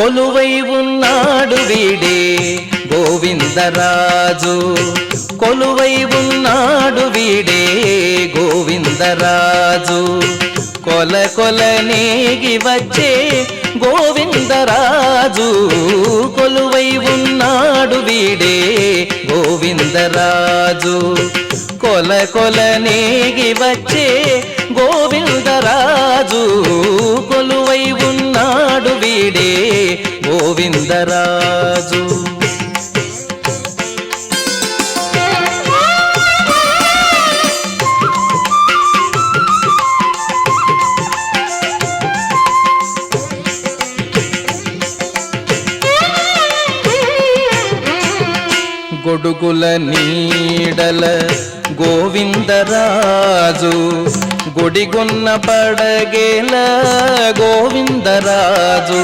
కొలువై ఉన్నాడు వీడే గోవిందరాజు, కొలువై ఉన్నాడు వీడే గోవిందరాజు, కొల కొల నేగి వచ్చే గోవిందరాజు, కొలువై ఉన్నాడు వీడే గోవిందరాజు, కొల కొల నేగి వచ్చే గోవిందరాజు, కొలువై ఉన్నాడు వీడే గోవిందరాజు. గొడుగుల నీడల గోవిందరాజు, గుడిగున్న పడగేల గోవిందరాజు,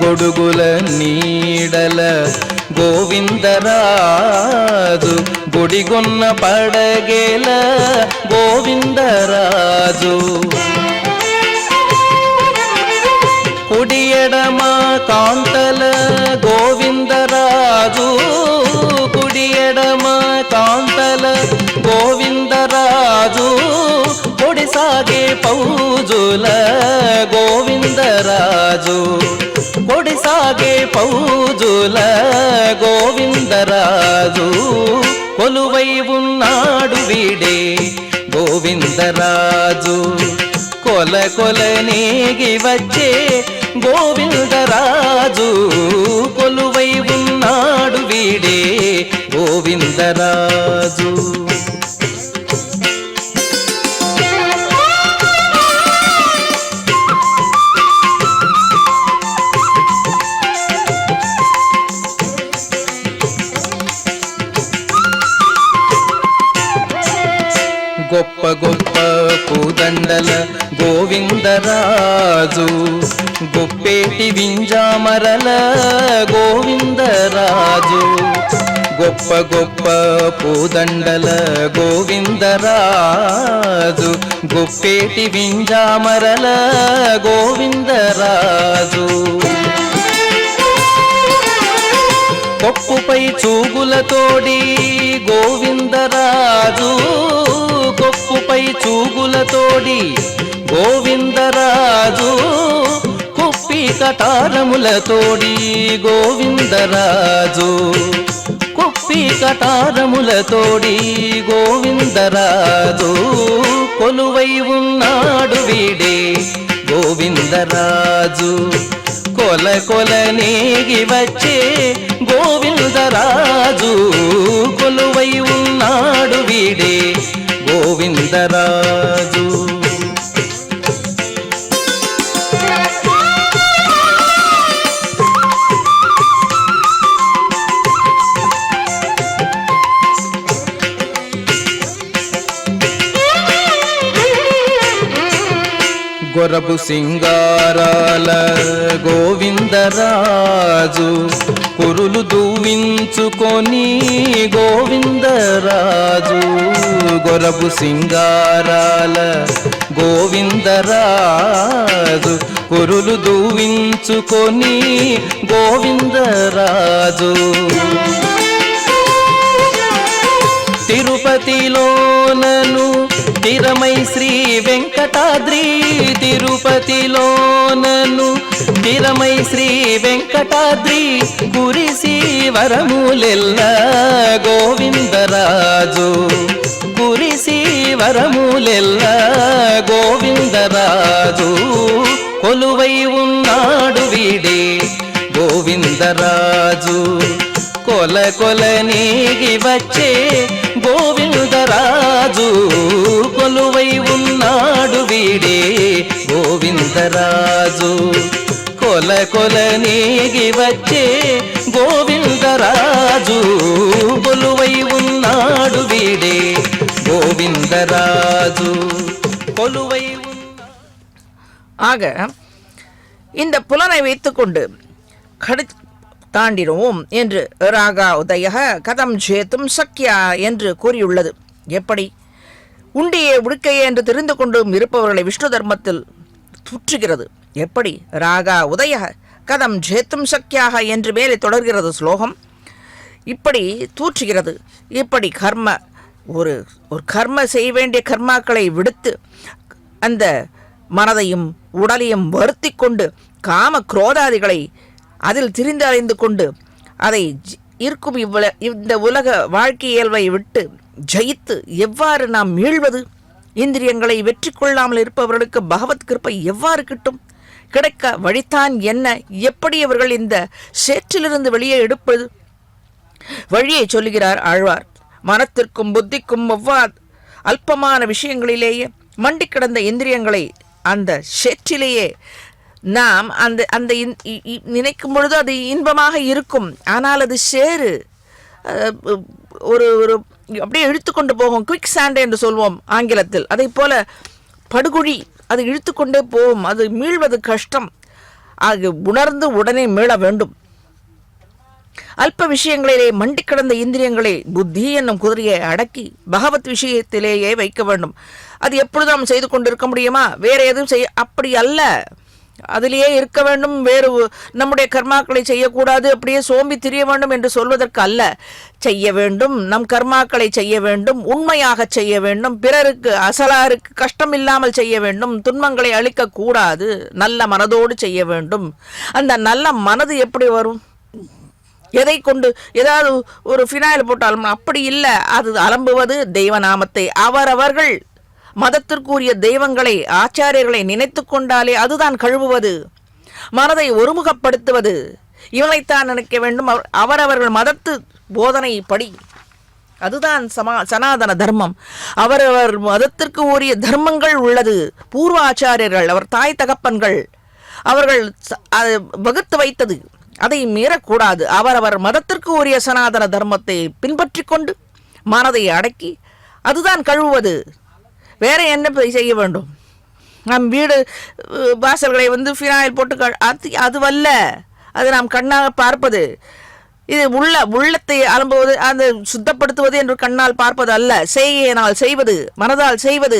గొడుగుల నీడల గోవిందరాజు, గుడిగున్న పడగేల గోవిందరాజు, కుడి ఎడమ కాంతల గోవిందరాజు, కుడి ఎడమ కాంతల గోవిందరాజు, కొడిసాగే పౌజుల గోవిందరాజు, కొడిసాగే పౌజుల గోవిందరాజు, కొలువై ఉన్నాడు వీడే గోవిందరాజు, కొల కొల నేగి వచ్చే గోవిందరాజు, కొలువై ఉన్నాడు వీడే గోవిందరాజు. గొప్ప గొప్ప పూదండల గోవిందరాజు, గొప్పేటి వింజామరల గోవిందరాజు, గొప్ప గొప్ప పూదండల గోవిందరాజు, గొప్పేటి వింజామరల గోవిందరాజు, కొప్పుపై చూగులతోడి గోవిందరాజు, కొప్పుపై చూగులతోడి గోవిందరాజు, కుప్పి కటారములతోడి గోవిందరాజు, కుప్పి కటారములతోడి గోవిందరాజు, కొలువై ఉన్నాడు వీడే గోవిందరాజు, కొల కొల నేగి వచ్చే గోవిందరాజు, కొలువై ఉన్నాడు వీడే గోవిందరాజు. గొరబు సింగారాల గోవిందరాజు కురులు దూవించుకొని గోవిందరాజు గొరబు సింగారాల గోవిందరాజు కురులు దూవించుకొని గోవిందరాజు తిరుపతిలోనను తిరమై శ్రీ వెంకటాద్రి తిరుపతిలోనను తిరమై శ్రీ వెంకటాద్రి కురిసి వరములెల్ల గోవిందరాజు కురిసి వరములెల్ల గోవిందరాజు కొలువై ఉన్నాడు వీడే గోవిందరాజు కొల కొల నీగి వచ్చే గోవిందరాజు కొలువై ఉన్నాడు వీడే గోవిందరాజు కొల కొల నీగి వచ్చే గోవిందరాజు కొలువై ఉన్నాడు వీడే గోవిందరాజు కొలువై ஆக இந்த புலனை வைத்துக்கொண்டு தாண்டினோம் என்று ராகா உதய கதம் ஜேத்தும் சக்கியா என்று கூறியுள்ளது. எப்படி உண்டியே உடுக்கையே என்று தெரிந்து கொண்டும் இருப்பவர்களை விஷ்ணு தர்மத்தில் துற்றுகிறது. எப்படி ராகா உதய கதம் ஜேத்தும் சக்கியாக என்று மேலே தொடர்கிறது ஸ்லோகம். இப்படி தூற்றுகிறது. இப்படி கர்ம ஒரு கர்ம செய்ய வேண்டிய கர்மாக்களை விடுத்து அந்த மனதையும் உடலையும் வருத்தி கொண்டு காம குரோதாதிகளை அதில் திரிந்து அலைந்து கொண்டு அதை இருக்கும் இந்த உலக வாழ்க்கை இயல்பை விட்டு ஜெயித்து எவ்வாறு நாம் மீள்வது? இந்திரியங்களை வெற்றி கொள்ளாமல் இருப்பவர்களுக்கு பகவத் கிருப்பை எவ்வாறு கிட்டும்? கிடைக்க வழித்தான் என்ன? எப்படி அவர்கள் இந்த சேற்றிலிருந்து வெளியே எடுப்பது? வழியை சொல்லுகிறார் ஆழ்வார். மனத்திற்கும் புத்திக்கும் அல்பமான விஷயங்களிலேயே மண்டி கிடந்த இந்திரியங்களை அந்த சேற்றிலேயே நாம் அந்த அந்த நினைக்கும் பொழுது அது இன்பமாக இருக்கும். ஆனால் அது சேறு ஒரு ஒரு அப்படியே இழுத்துக்கொண்டு போகும். குவிக் சாண்ட் என்று சொல்வோம் ஆங்கிலத்தில். அதை போல படுகுழி, அது இழுத்துக்கொண்டே போகும். அது மீள்வது கஷ்டம். அது உணர்ந்து உடனே மீள வேண்டும். அல்ப விஷயங்களிலே மண்டி கிடந்த இந்திரியங்களை புத்தி என்னும் குதிரையை அடக்கி பகவத் விஷயத்திலேயே வைக்க வேண்டும். அது எப்பொழுதும் செய்து கொண்டிருக்க முடியுமா? வேற எதுவும் செய்ய அப்படி அல்ல. அதிலேயே இருக்க வேண்டும். வேறு நம்முடைய கர்மாக்களை செய்யக்கூடாது, அப்படியே சோம்பி திரிய வேண்டும் என்று சொல்வதற்கு அல்ல. செய்ய வேண்டும். நம் கர்மாக்களை செய்ய வேண்டும், உண்மையாக செய்ய வேண்டும். பிறருக்கு அசலாருக்கு கஷ்டம் இல்லாமல் செய்ய வேண்டும். துன்பங்களை அளிக்க கூடாது. நல்ல மனதோடு செய்ய வேண்டும். அந்த நல்ல மனது எப்படி வரும்? எதை கொண்டு? ஏதாவது ஒரு ஃபினாயில் போட்டாலும் அப்படி இல்லை. அது அலம்புவது தெய்வநாமத்தை. அவரவர்கள் மதத்திற்குரிய தெய்வங்களை ஆச்சாரியர்களை நினைத்து கொண்டாலே அதுதான் கழுவுவது. மனதை ஒருமுகப்படுத்துவது. இவனைத்தான் நினைக்க வேண்டும். அவரவர்கள் மதத்து போதனை படி அதுதான் சனாதன தர்மம். அவரவர் மதத்திற்கு உரிய தர்மங்கள் உள்ளது. பூர்வ ஆச்சாரியர்கள், அவர் தாய் தகப்பன்கள் அவர்கள் வகுத்து வைத்தது. அதை மீறக்கூடாது. அவரவர் மதத்திற்கு உரிய சனாதன தர்மத்தை பின்பற்றி கொண்டு மனதை அடக்கி அதுதான் கழுவுவது. வேற என்ன செய்ய வேண்டும்? நம் வீடு வாசல்களை ஃபினாயில் போட்டு அதுவல்ல. அது நாம் கண்ணாக பார்ப்பது. இது உள்ளத்தை அலம்புவது, அந்த சுத்தப்படுத்துவது என்று கண்ணால் பார்ப்பது அல்ல. செய்யினால் செய்வது, மனதால் செய்வது.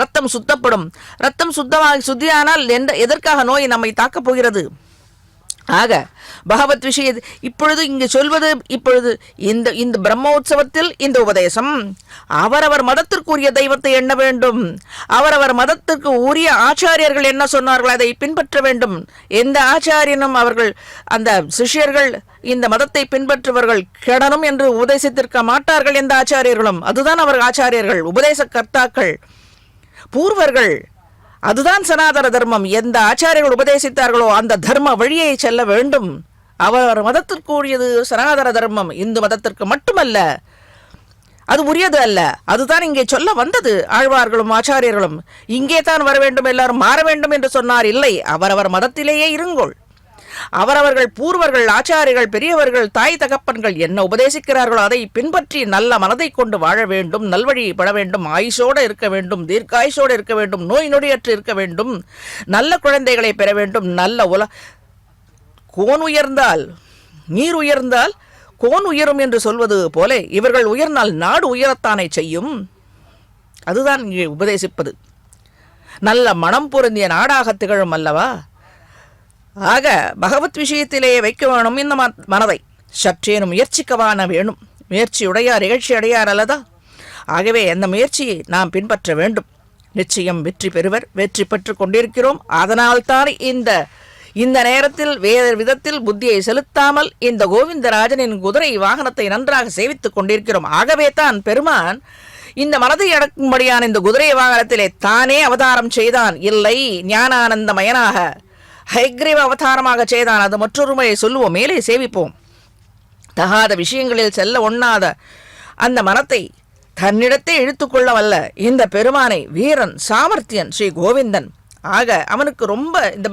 ரத்தம் சுத்தப்படும். ரத்தம் சுத்தியானால் எதற்காக நோய் நம்மை தாக்கப் போகிறது? ஆக பகவத் விஷய இப்பொழுது இங்கு சொல்வது, இப்பொழுது இந்த பிரம்மோற்சவத்தில் இந்த உபதேசம். அவரவர் மதத்திற்குரிய தெய்வத்தை எண்ண வேண்டும். அவரவர் மதத்திற்கு உரிய ஆச்சாரியர்கள் என்ன சொன்னார்கள் அதை பின்பற்ற வேண்டும். எந்த ஆச்சாரியனும் அவர்கள் அந்த சிஷ்யர்கள் இந்த மதத்தை பின்பற்றுவர்கள் கெடணும் என்று உபதேசித்திருக்க மாட்டார்கள். எந்த ஆச்சாரியர்களும். அதுதான் அவர்கள் ஆச்சாரியர்கள், உபதேச கர்த்தாக்கள், பூர்வர்கள். அதுதான் சனாதன தர்மம். எந்த ஆச்சாரியர்கள் உபதேசித்தார்களோ அந்த தர்ம வழியை செல்ல வேண்டும். அவர் மதத்திற்குரியது சனாதன தர்மம். இந்து மதத்திற்கு மட்டுமல்ல, அது உரியது அல்ல. அதுதான் இங்கே சொல்ல வந்தது. ஆழ்வார்களும் ஆச்சாரியர்களும் இங்கே தான் வர வேண்டும், எல்லாரும் மாற வேண்டும் என்று சொன்னார். இல்லை, அவரவர் மதத்திலேயே இருங்கோள். அவரவர்கள் பூர்வர்கள், ஆச்சாரியர்கள், பெரியவர்கள், தாய் தகப்பன்கள் என்ன உபதேசிக்கிறார்களோ அதை பின்பற்றி நல்ல மனதை கொண்டு வாழ வேண்டும், நல்வழி பட வேண்டும், ஆயுஷோடு இருக்க வேண்டும், தீர்க்காயுஷோடு இருக்க வேண்டும், நோய் நொடியற்று இருக்க வேண்டும், நல்ல குழந்தைகளை பெற வேண்டும். நல்ல கோன் உயர்ந்தால் நீர் உயர்ந்தால் கோன் உயரும் என்று சொல்வது போல இவர்கள் உயர்ந்தால் நாடு உயரத்தானே செய்யும். அதுதான் இங்கே உபதேசிப்பது. நல்ல மனம் பொருந்திய நாடாக திகழும் அல்லவா? ஆக பகவத் விஷயத்திலேயே வைக்க வேணும் இந்த மனதை. சற்றேனும் முயற்சிக்கவான வேணும். முயற்சியுடையார் இகழ்ச்சி அடையார் அல்லதா? ஆகவே அந்த முயற்சியை நாம் பின்பற்ற வேண்டும். நிச்சயம் வெற்றி பெறுவர். வெற்றி பெற்று கொண்டிருக்கிறோம். அதனால்தான் இந்த நேரத்தில் வேறு விதத்தில் புத்தியை செலுத்தாமல் இந்த கோவிந்தராஜனின் குதிரை வாகனத்தை நன்றாக சேவித்துக் கொண்டிருக்கிறோம். ஆகவே தான் பெருமான் இந்த மனதை அடக்கும்படியான இந்த குதிரை வாகனத்திலே தானே அவதாரம் செய்தான். இல்லை, ஞானானந்தமயனாக ஹைக்ரீவ அவதாரமாக செய்தான். அது மற்றொரு முறையை சொல்லுவோம், மேலே சேவிப்போம். தகாத விஷயங்களில் செல்ல ஒண்ணாத அந்த மனத்தை தன்னிடத்தை இழுத்துக்கொள்ள வல்ல இந்த பெருமானை வீரன், சாமர்த்தியன் ஸ்ரீ கோவிந்தன். ஆக அவனுக்கு ரொம்ப இந்த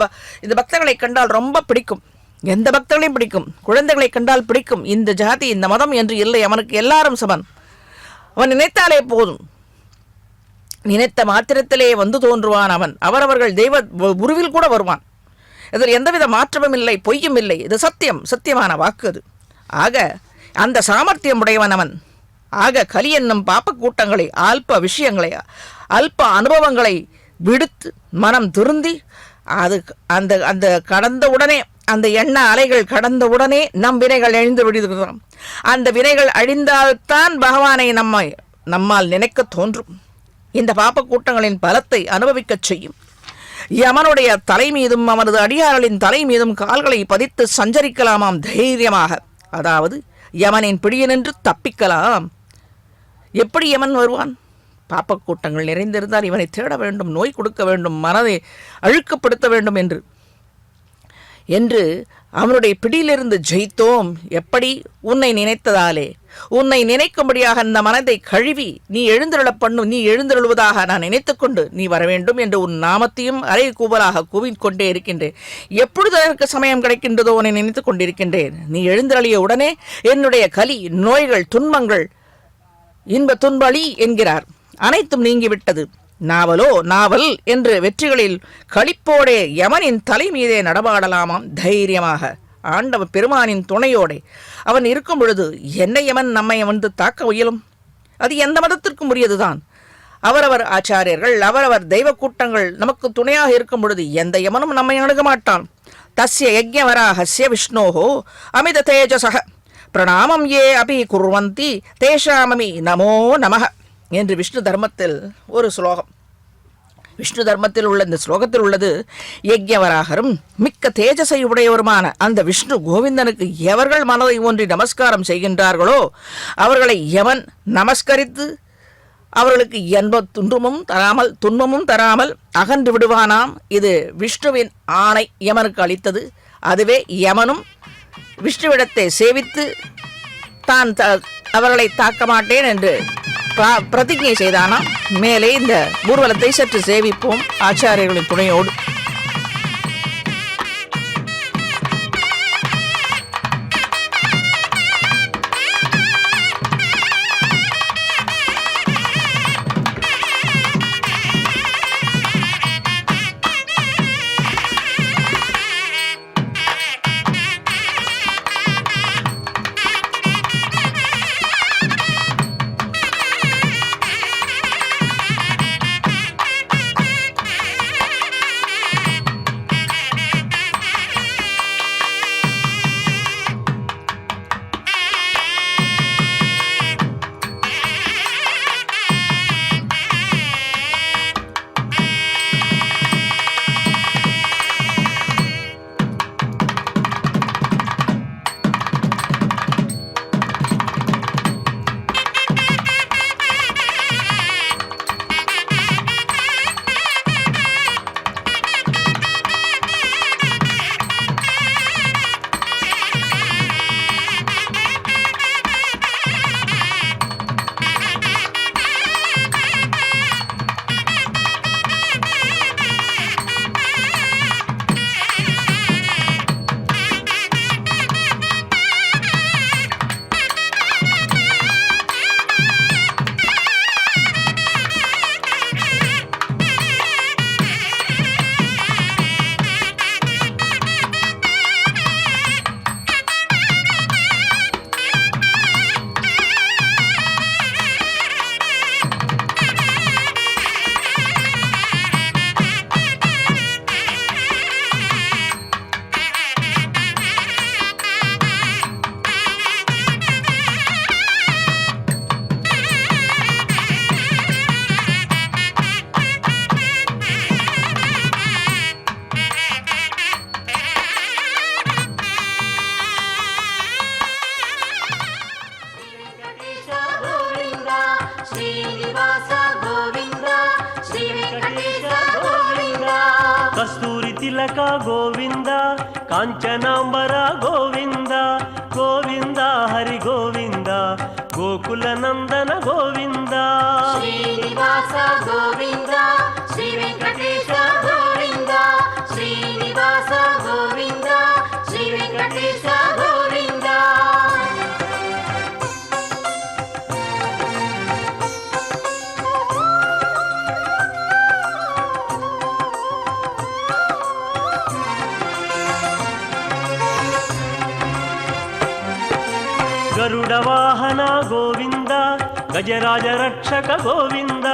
பக்தர்களை கண்டால் ரொம்ப பிடிக்கும். எந்த பக்தர்களையும் பிடிக்கும். குழந்தைகளை கண்டால் பிடிக்கும். இந்த ஜாதி இந்த மதம் என்று இல்லை, அவனுக்கு எல்லாரும் சமன். அவன் நினைத்தாலே போதும். நினைத்த மாத்திரத்திலே வந்து தோன்றுவான் அவன். அவரவர்கள் தெய்வ உருவில் கூட வருவான். இதில் எந்தவித மாற்றமும் இல்லை, பொய்யும் இல்லை. இது சத்தியம், சத்தியமான வாக்கு அது. ஆக அந்த சாமர்த்தியம் உடையவன் அவன். ஆக கலி என்னும் பாப்ப கூட்டங்களை, அல்ப விஷயங்களை, அல்ப அனுபவங்களை விடுத்து மனம் திருந்தி அது அந்த கடந்த உடனே, அந்த எண்ண அலைகள் கடந்த உடனே நம் வினைகள் அழிந்து விடுகிறோம். அந்த வினைகள் அழிந்தால்தான் பகவானை நம்மால் நினைக்க தோன்றும். இந்த பாப்ப கூட்டங்களின் பலத்தை அனுபவிக்கச் செய்யும். யமனுடைய தலை மீதும் அவனது அடியார்களின் தலை மீதும் கால்களை பதித்து சஞ்சரிக்கலாமாம் தைரியமாக. அதாவது யமனின் பிடியினின்று தப்பிக்கலாம். எப்படி யமன் வருவான்? பாப்பக்கூட்டங்கள் நிறைந்திருந்தால் இவனை தேட வேண்டும், நோய் கொடுக்க வேண்டும், மனதை அழுக்கப்படுத்த வேண்டும் என்று அவனுடைய பிடியிலிருந்து ஜெயித்தோம். எப்படி? உன்னை நினைத்ததாலே. உன்னை நினைக்கும்படியாக அந்த மனதை கழுவி நீ எழுந்தருளுவதாக நான் நினைத்துக்கொண்டு நீ வர வேண்டும் என்று உன் நாமத்தையும் அரை கூவலாக கூவிக்கொண்டே இருக்கின்றேன். எப்பொழுது அதற்கு சமயம் கிடைக்கின்றதோ உன்னை நினைத்துக் கொண்டிருக்கின்றேன். நீ எழுந்தருளிய உடனே என்னுடைய கலி, நோய்கள், துன்பங்கள், இன்ப துன்பளி என்கிறார் அனைத்தும் நீங்கிவிட்டது. நாவல் என்று வெற்றிகளில் களிப்போடே யமனின் தலை மீதே நடமாடலாமாம் தைரியமாக. ஆண்டவ பெருமானின் துணையோடே அவன் இருக்கும் பொழுது என்ன யமன் நம்மை வந்து தாக்க முயலும்? அது எந்த மதத்திற்கும் உரியதுதான். அவரவர் ஆச்சாரியர்கள், அவரவர் தெய்வ கூட்டங்கள் நமக்கு துணையாக இருக்கும் பொழுது எந்த யமனும் நம்மை அணுக மாட்டான். தஸ்ய யஜ்ஞவராஹஸ்ய விஷ்ணோஹோ அமித தேஜசக பிரணாமம் ஏ அபி குர்வந்தி தேஷாமமி நமோ நமஹ என்று விஷ்ணு தர்மத்தில் ஒரு ஸ்லோகம். விஷ்ணு தர்மத்தில் உள்ள இந்த ஸ்லோகத்தில் உள்ளது, யஜ்ஞவராகரும் மிக்க தேஜசை உடையவருமான அந்த விஷ்ணு கோவிந்தனுக்கு எவர்கள் மனதை ஒன்றி நமஸ்காரம் செய்கின்றார்களோ அவர்களை யமன் நமஸ்கரித்து அவர்களுக்கு துன்பமும் தராமல் அகன்று விடுவானாம். இது விஷ்ணுவின் ஆணை யமனுக்கு அளித்தது. அதுவே யமனும் விஷ்ணுவிடத்தை சேவித்து தான் அவர்களை தாக்க மாட்டேன் என்று பிரதிஜை செய்தானாம். மேலே இந்த ஊர்வலத்தை சற்று சேவிப்போம் ஆச்சாரியர்களின் துணையோடு. ಕಸ್ತೂರಿ ತಿಲಕ ಗೋವಿಂದ ಕಾಂಚನಾಂಬರ ಗೋವಿಂದ ಗೋವಿಂದ ಹರಿ ಗೋವಿಂದ ಗೋಕುಲ ನಂದನ ಗೋವಿಂದ ಶ್ರೀನಿವಾಸ ಗೋವಿಂದ ಶ್ರೀ ವೆಂಕಟೇಶ ಗೋವಿಂದ ಶ್ರೀನಿವಾಸ ಗೋವಿಂದ ಶ್ರೀ ವೆಂಕಟೇಶ ಗೋವಿಂದ ಗರುಡ ವಾಹನ ಗೋವಿಂದ ಗಜರಾಜ ರಕ್ಷಕ ಗೋವಿಂದ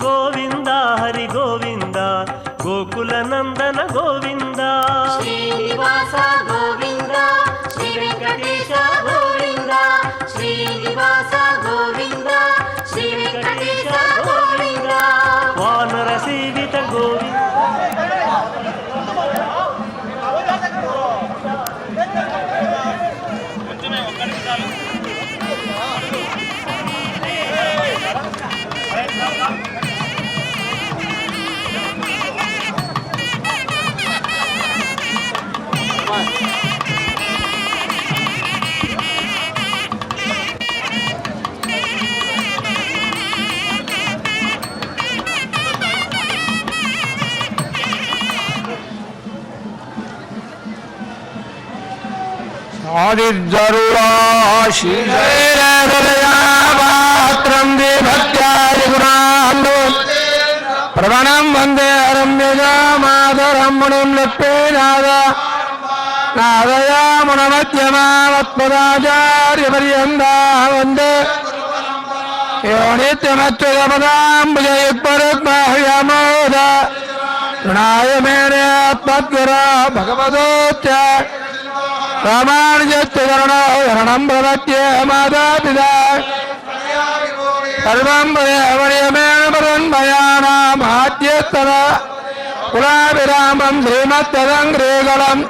ಗೋವಿಂದ ಹರಿ ಗೋವಿಂದ ಗೋಕುಲ ನಂದನ ಗೋವಿಂದ ಶ್ರೀನಿವಾಸ ಗೋವಿಂದ ಶ್ರೀ ವೆಂಕಟೇಶ ಗೋವಿಂದ ಶ್ರೀನಿವಾಸ ಗೋವಿಂದ ಶ್ರೀ ವೆಂಕಟೇಶ ಗೋವಿಂದ ವಾನರ ಸೇವಿತ ಗೋವಿಂದ ஆதிஜருளாபாத்திரம் தேபத்யாதி குணாந்தோ பிரவணம் வந்தே அரம்யஜாமாதரம் முனிம் லப்பேநாத நாதயாமுனமத்யமாவத்பதாச்சாரிய பரியந்தா வந்தே யோ நித்யமச்சுதபதாம்புஜயுக்பருக்மஹ்யமோத ருணாயமேனே ஆத்மத்வரா பகவதோத்ய ராமானுஜரணோ சரணம் பிரபத்யே மாதாபிதா சர்வம் பரன்மயானாம் ஆத்யத்தர குலாபிராமம் ஸ்ரீமத்ததங்கிரேகலம்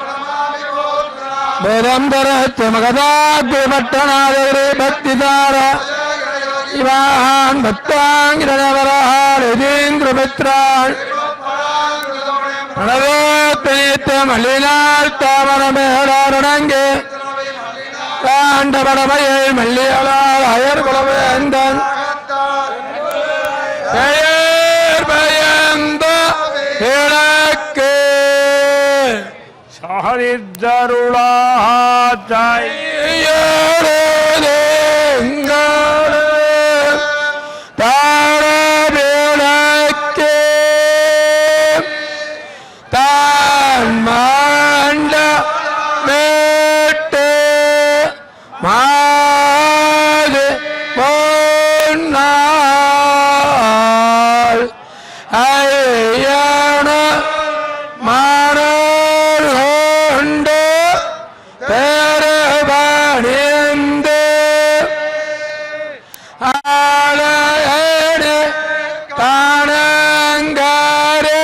வேதம் தரத்வமகதாத்வபட்டநாதரே பக்திதார இவான் பக்தாங்கிரவராள் யதீந்திரமித்ராள் பிரணவேத்த மல்லினால் தாமரமேடாருணங்கே காண்டபடமையை மல்லியலால் அயர் குலவேந்தன் பெயர் பயந்த கிழக்கு மாண்ட மேட்டு மாது பொன்னாள் ஐயன மாறல் கொண்டு பெருபணிந்து ஆளையடு தானங்காரே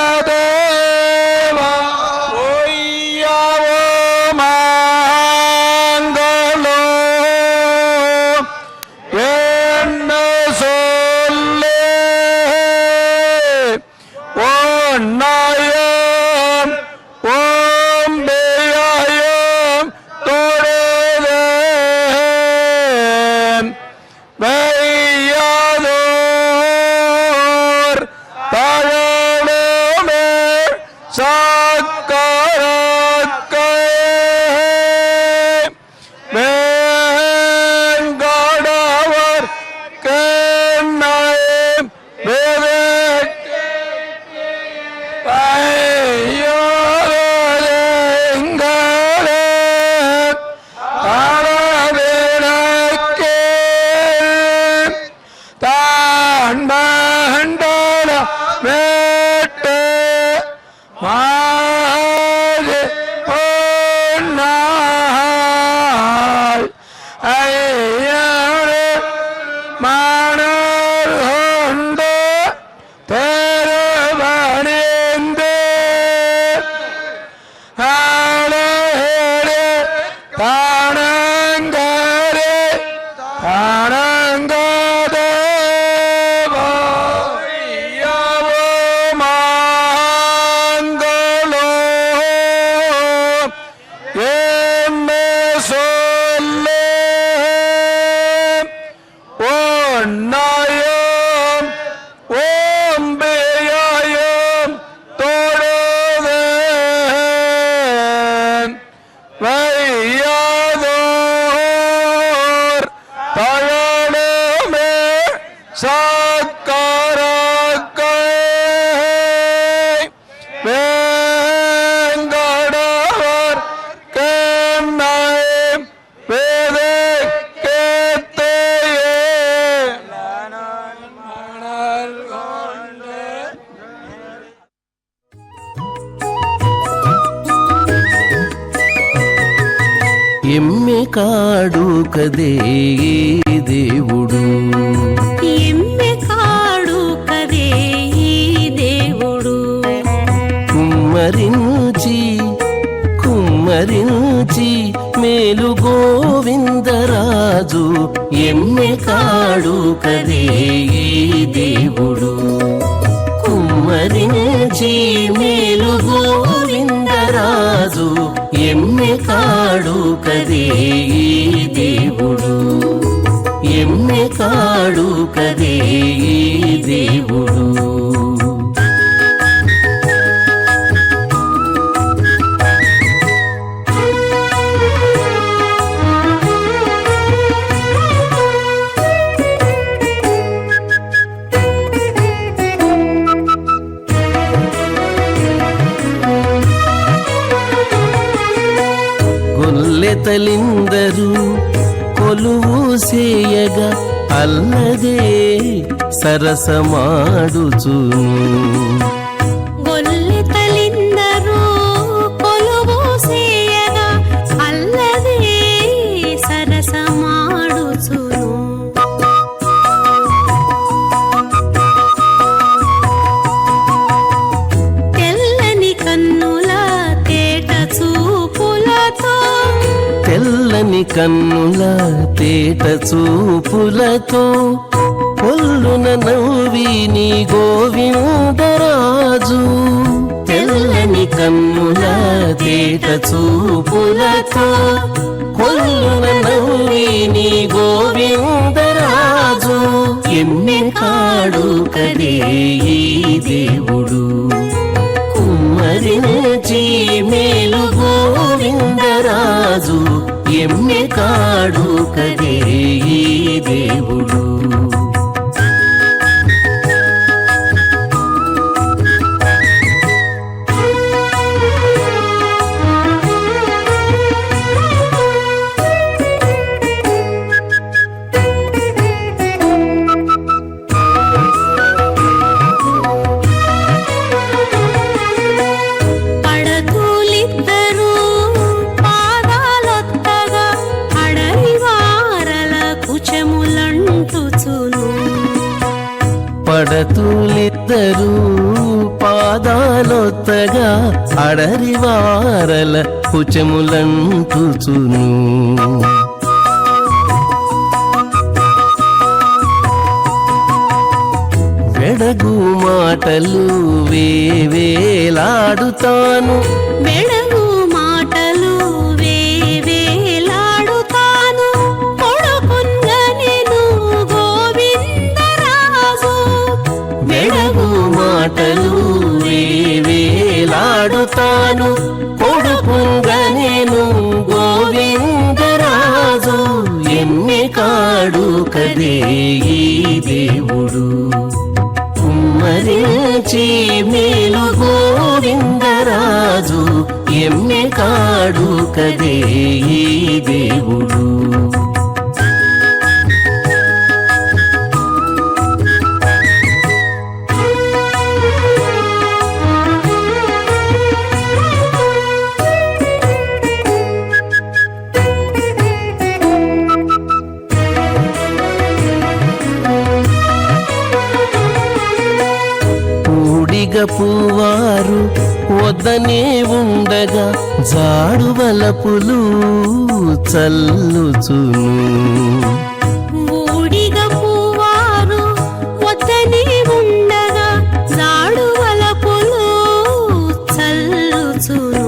தானங்கதேவா ஒய்யாவோ மாங்கலோ என்ன சொல்லே ஒன்னாயம் ஓம்பேயாயம் தொழுதே வையாதோர் தழலுமே சாக்கரக்கை வேங்கடவர் கண்ணை வேதற்கு ஐயோரெங்களே தாழவிளக்கே தான் மண்டல வேட்டு மாது பொன்னாள் ஐயரு மாணர் கொண்டு தெருவணிந்து ஆளேடு தானங்கரே தானங்கதேவோ ஒன்னாயும் ஓம்பியாயும் தொழுதேன் வையாதோர் தழலுமே சக்கரக்கை வேங்கடவர் கண்ணை வேதை கேத்தையே மணல் கொண்டு ఎమ్మె కాడు కదే దేవుడు ఎమ్మె కాడు కదే ఈ దేవుడు కుమ్మరించి కుమ్మరించి మేలు గోవిందరాజు ఎమ్మె కాడు కదే దేవుడు కుమ్మరించి మేలు గోవిందరాజు ఎమ్మె కాడు కదే దేవుడు ఎమ్మె కాడు కదే దేవుడు గొల్లెతలిందరు కొలువు సేయగా అల్లదే సరసమాడుచును గొల్లెతలిందరు కొలువు సేయగా అల్లదే సరసమాడుచును తెల్లని కన్నుల తేట చూపులతో తెల్లని కన్నుల తేట చూపులతో పొల్లున నవ్విని గోవిందరాజు తెల్లని కన్నుల తేట చూపులతో పొల్లున నవ్విని గోవిందరాజు ఎమ్మె కాడు కదే ఈ దేవుడు కుమ్మరించి మేలు గోవిందరాజు ఎమ్మె కాడు కదే ఈ దేవుడు పడతులిద్దరూ పాదాలొత్తగా అడవి వారల కుచములంటుచును పడతులిద్దరూ పాదాలొత్తగా అడరి వారల కుచములంటుచును వెడగు మాటలు వేవేలాడుతాను బెడగు మాటలు వేవేలాడుతాను కొడుకున్నెను గోవిందరాజు వెడగు మాటలు వేవేలాడుతాను కొడుకుంగనేను గోవిందరాజు ఎమ్మె కాడు కదే ఈ దేవుడు కుమ్మరించి మేలు గోవిందరాజు ఎమ్మె కాడు కదే ఈ దేవుడు పువ్వారు వద్దనే ఉండగా జాడువలపులు చల్లుచును ఊడిగ పువ్వారు వద్దనే ఉండగా జాడువలపులు చల్లుచును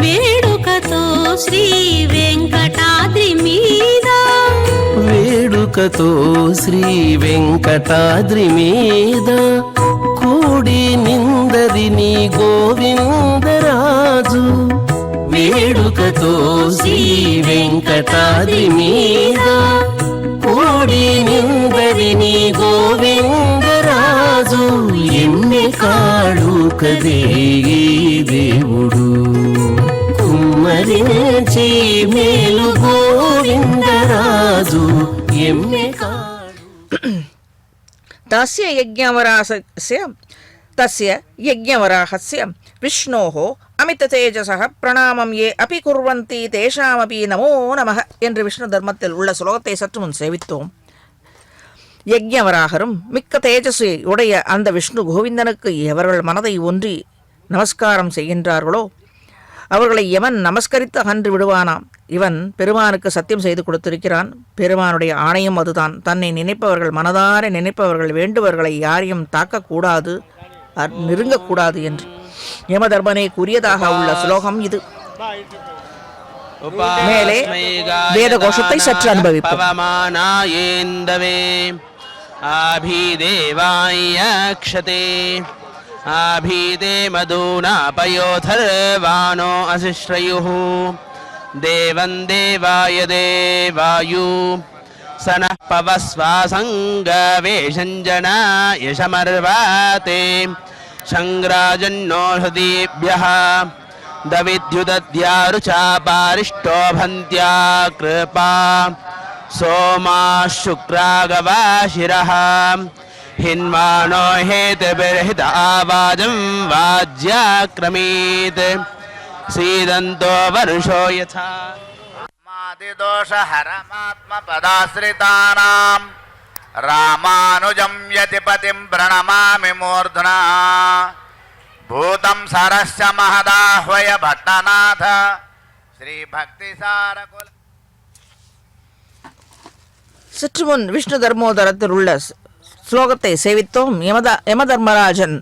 వేడుకతో శ్రీ వెంకటాద్రి మీద వేడుకతో శ్రీ వెంకటాద్రి మీద కూడి నిందరిని గోవిందరాజు వేడుకతో శ్రీ వెంకటాద్రి మీద కూడి నిందరిని గోవిందరాజు ఎమ్మె కాడు కదే ఈ దేవుడు కుమ్మరించి మేలు గోవిందరాజు ఎమ్మె కాడు తస్య యజ్ఞవరాహస్య విష్ణోः அமிததேஜசः பிரணாமம் ஏ அபி குர்வந்தி தேஷாமபி நமோ நமः என்று விஷ்ணு தர்மத்தில் உள்ள சுலோகத்தை சற்று முன் சேவித்தோம். யஜ்ஞவராகரும் மிக்க தேஜஸை உடைய அந்த விஷ்ணு கோவிந்தனுக்கு எவர்கள் மனதை ஒன்றி நமஸ்காரம் செய்கின்றார்களோ அவர்களை எவன் நமஸ்கரித்து அகன்று விடுவானாம். இவன் பெருமானுக்கு சத்தியம் செய்து கொடுத்திருக்கிறான். பெருமானுடைய ஆணையம் அதுதான். தன்னை நினைப்பவர்கள், மனதார நினைப்பவர்கள், வேண்டுவர்களை யாரையும் தாக்கக்கூடாது, நெருங்கக்கூடாது என்று யமதர்மனே கூறியதாக உள்ள ஸ்லோகம் இது. மேலே வேத கோஷத்தை சற்று அனுபவிப்போம். आभीदे मधुना पयोधर्वाणो असिश्रयुः देवं देवाय देवायु स नः पवस्वासङ्गवेषञ्जना यशमर्वाते शङ्ग्राजन्नो हृदीभ्यः दविद्युदद्यारुचापारिष्टो भन्त्या कृपा सोमाः शुक्रागवाशिरः हिन्वानो हेतुभिर्हित आवाजं वाज्याक्रमीत् सीदन्तो वर्षो यथा मादिदोषहरमात्मपदाश्रितानां रामानुजं यतिपतिं प्रणमामि मूर्ध्ना भूतं सरस्य महदाह्वय भट्टनाथ श्रीभक्तिसारकुल. சற்று முன் விஷ்ணு தர்மோதரத்தில் உள்ள ஸ்லோகத்தை சேவித்தோம். யமதர்மராஜன்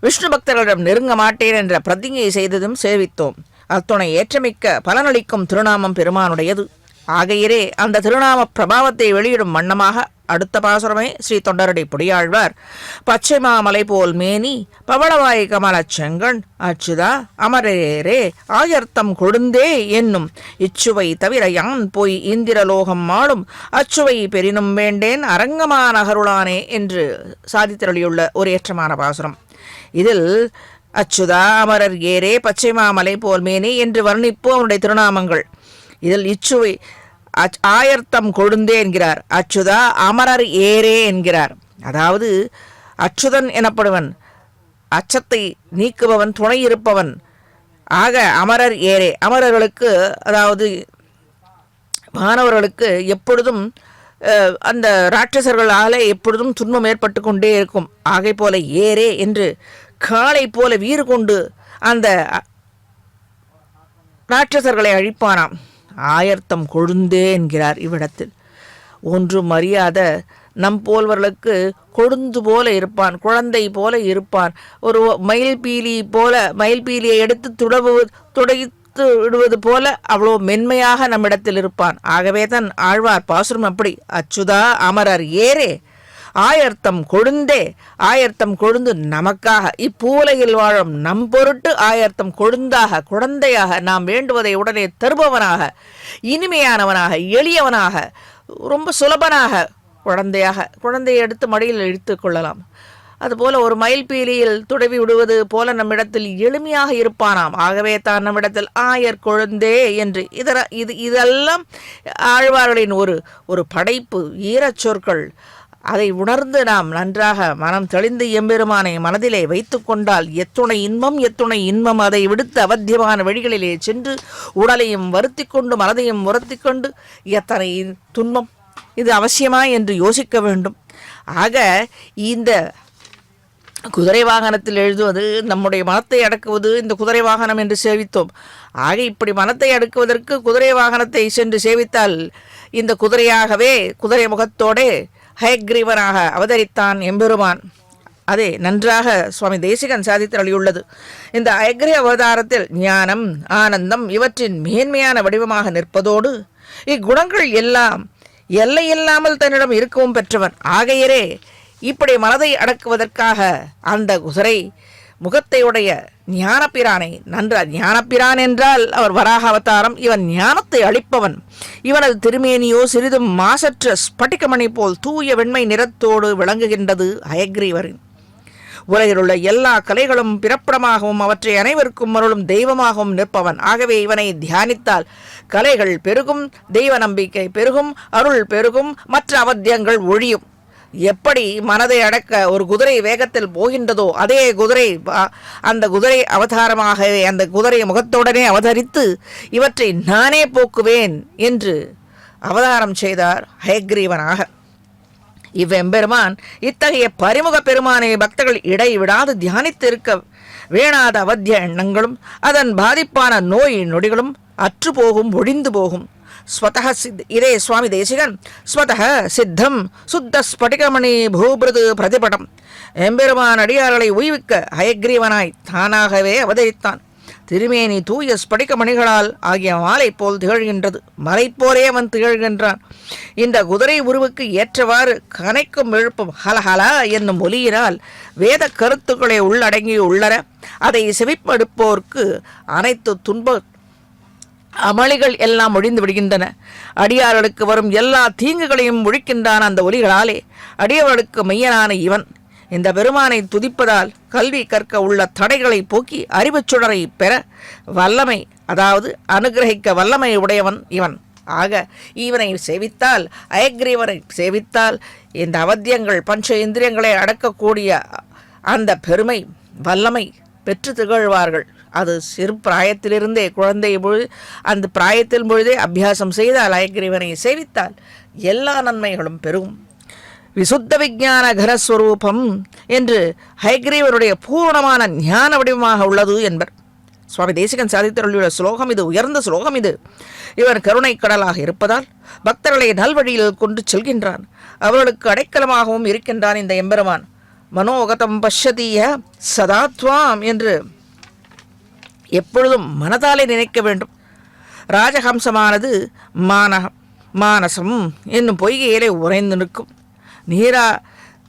விஷ்ணு பக்தர்களிடம் நெருங்க மாட்டேன் என்ற பிரதிஞை செய்ததும் சேவித்தோம். அத்துணை ஏற்றமிக்க பலனளிக்கும் திருநாமம் பெருமானுடையது. ஆகையிலே அந்த திருநாம பிரபாவத்தை வெளியிடும் வண்ணமாக அடுத்த பாசுரமே ஸ்ரீ தொண்டரடி பொடியாழ்வார் பச்சை மாமலை போல் மேனி பவளவாய் கமலச் செங்கண் அச்சுதா அமரேரே ஆயர்த்தம் கொழுந்தே என்னும் இச்சுவை தவிர யான் போய் இந்திரலோகம் மாடும் அச்சுவை பெரினும் வேண்டேன் அரங்கமான அகருளானே என்று சாதித்தருளியுள்ள ஒரு ஏற்றமான பாசுரம். இதில் அச்சுதா அமரர் ஏரே பச்சை மாமலை போல் மேனி என்று வர்ணிப்போம் அவனுடைய திருநாமங்கள். இதில் இச்சுவை ஆயர்த்தம் கொழுந்தே என்கிறார், அச்சுதா அமரர் ஏரே என்கிறார். அதாவது அச்சுதன் எனப்படுவன் அச்சத்தை நீக்குபவன், துணை இருப்பவன். ஆக அமரர் ஏரே, அமரர்களுக்கு அதாவது மாணவர்களுக்கு எப்பொழுதும் அந்த ராட்சசர்களால் எப்பொழுதும் துன்பம் ஏற்பட்டு கொண்டே இருக்கும். ஆகை போல ஏரே என்று காளை போல வீறு கொண்டு அந்த ராட்சசர்களை அழிப்பானாம். ஆயர்த்தம் கொழுந்தே என்கிறார் இவ்விடத்தில். ஒன்றும் அறியாத நம் போல்வர்களுக்கு கொழுந்து போல இருப்பான், குழந்தை போல இருப்பான். ஒரு மயில்பீலியை எடுத்து துடைத்து விடுவது போல அவ்வளோ மென்மையாக நம்மிடத்தில் இருப்பான். ஆகவே தான் ஆழ்வார் பாசுரம் அப்படி அச்சுதா அமரர் ஏரே ஆயர்த்தம் கொழுந்தே, ஆயர்த்தம் கொழுந்து நமக்காக இப்பூலையில் வாழும் நம் பொருட்டு ஆயர்த்தம் கொழுந்தாக, குழந்தையாக, நாம் வேண்டுவதை உடனே தருபவனாக, இனிமையானவனாக, எளியவனாக, ரொம்ப சுலபனாக, குழந்தையை எடுத்து மடியில் இழுத்து கொள்ளலாம். அதுபோல ஒரு மயில்பீலியில் துடவி விடுவது போல நம்மிடத்தில் எளிமையாக இருப்பானாம். ஆகவே தான் நம்மிடத்தில் ஆயர் கொழுந்தே என்று இதெல்லாம் ஆழ்வார்களின் ஒரு படைப்பு, ஈரச் சொற்கள். அதை உணர்ந்து நாம் நன்றாக மனம் தெளிந்து எம்பெருமானை மனதிலே வைத்து கொண்டால் எத்துணை இன்பம் அதை விடுத்து அவத்தியமான வழிகளிலே சென்று உடலையும் வருத்தி கொண்டு மனதையும் உரத்தி கொண்டு எத்தனை துன்பம் இது அவசியமா என்று யோசிக்க வேண்டும். ஆக இந்த குதிரை வாகனத்தில் எழுதுவது நம்முடைய மனத்தை அடக்குவது இந்த குதிரை வாகனம் என்று சேவித்தோம். ஆக இப்படி மனத்தை அடக்குவதற்கு குதிரை வாகனத்தை சென்று சேவித்தால் இந்த குதிரையாகவே குதிரை முகத்தோடே ஹயக்ரீவனாக அவதரித்தான் எம்பெருமான். அதே நன்றாக சுவாமி தேசிகன் சாதித்தருளியுள்ளது. இந்த அயக்ரி அவதாரத்தில் ஞானம், ஆனந்தம் இவற்றின் மேன்மையான வடிவமாக நிற்பதோடு இக்குணங்கள் எல்லாம் எல்லையில்லாமல் தன்னிடம் இருக்கவும் பெற்றவன். ஆகையரே இப்படி மனதை அடக்குவதற்காக அந்த குதிரை முகத்தையுடைய ஞானப்பிரானை ஞானப்பிரான் என்றால் அவர் வராக அவதாரம். இவன் ஞானத்தை அளிப்பவன். இவனது திருமேனியோ சிறிதும் மாசற்ற ஸ்பட்டிகமணி போல் தூய வெண்மை நிறத்தோடு விளங்குகின்றது அயக்ரீவரின். உலகிலுள்ள எல்லா கலைகளும் பிறப்பிடமாகவும் அவற்றை அனைவருக்கும் அருளும் தெய்வமாகவும் நிற்பவன். ஆகவே இவனை தியானித்தால் கலைகள் பெருகும், தெய்வ நம்பிக்கை பெருகும், அருள் பெருகும், மற்ற அவத்தியங்கள் ஒழியும். எப்படி மனதை அடக்க ஒரு குதிரை வேகத்தில் போகின்றதோ அதே குதிரை அந்த குதிரை அவதாரமாகவே அந்த குதிரை முகத்துடனே அவதரித்து இவற்றை நானே போக்குவேன் என்று அவதாரம் செய்தார் ஹயக்ரீவனாக. இவ்வெம்பெருமான் இத்தகைய பரிமுக பெருமானை பக்தர்கள் இடைவிடாது தியானித்து இருக்க வேணாத அவத்திய எண்ணங்களும் அதன் பாதிப்பான நோய் நொடிகளும் அற்று போகும், ஒழிந்து போகும். இதே சுவாமி தேசிகன் ஸ்வதக சித்தம் சுத்த ஸ்படிகமணி பூபிருது பிரதிபடம் எம்பெருமான் அடியார்களை உய்விக்க ஹயக்ரீவனாய் தானாகவே அவதரித்தான். திருமேனி தூய ஸ்படிகமணிகளால் ஆகிய மாலை போல் திகழ்கின்றது. மலை போலே அவன் திகழ்கின்றான். இந்த குதிரை உருவுக்கு ஏற்றவாறு கனைக்கும் எழுப்பும் ஹலஹலா என்னும் ஒலியினால் வேத கருத்துக்களை உள்ளடங்கி உள்ளன. அதை செவிப்படுப்போர்க்கு அனைத்து துன்ப அமளிகள் எல்லாம் ஒழிந்து விடுகின்றன. அடியார்களுக்கு வரும் எல்லா தீங்குகளையும் ஒழிக்கின்றான் அந்த ஒலிகளாலே. அடியவர்களுக்கு மையனான இவன் இந்த பெருமானை துதிப்பதால் கல்வி கற்க உள்ள தடைகளை போக்கி அறிவுச் சுடரை பெற வல்லமை, அதாவது அனுகிரகிக்க வல்லமை உடையவன் இவன். ஆக இவனை சேவித்தால், அயக்ரீவனை சேவித்தால் இந்த அவத்தியங்கள் பஞ்ச இந்திரியங்களை அடக்கக்கூடிய அந்த பெருமை வல்லமை பெற்று திகழ்வார்கள். அது சிறு பிராயத்திலிருந்தே குழந்தை பொழுது அந்த பிராயத்தில் பொழுதே அபியாசம் செய்தால் அயக்ரீவனை சேவித்தால் எல்லா நன்மைகளும் பெருகும். விசுத்த விஞ்ஞான கரஸ்வரூபம் என்று ஹயக்ரீவருடைய பூர்ணமான ஞான வடிவமாக உள்ளது என்பர். சுவாமி தேசிகன் சாதித்தருளியுள்ள ஸ்லோகம் இது. உயர்ந்த ஸ்லோகம் இது. இவர் கருணை கடலாக இருப்பதால் பக்தர்களை நல்வழியில் கொண்டு செல்கின்றான். அவர்களுக்கு அடைக்கலமாகவும் இருக்கின்றான் இந்த எம்பெருமான். மனோகதம் பஷ்யதீய சதாத்வாம் என்று எப்பொழுதும் மனதாலே நினைக்க வேண்டும். ராஜஹம்சமானது மானசம் என்னும் பொய்கையிலே உறைந்து நிற்கும். நீரா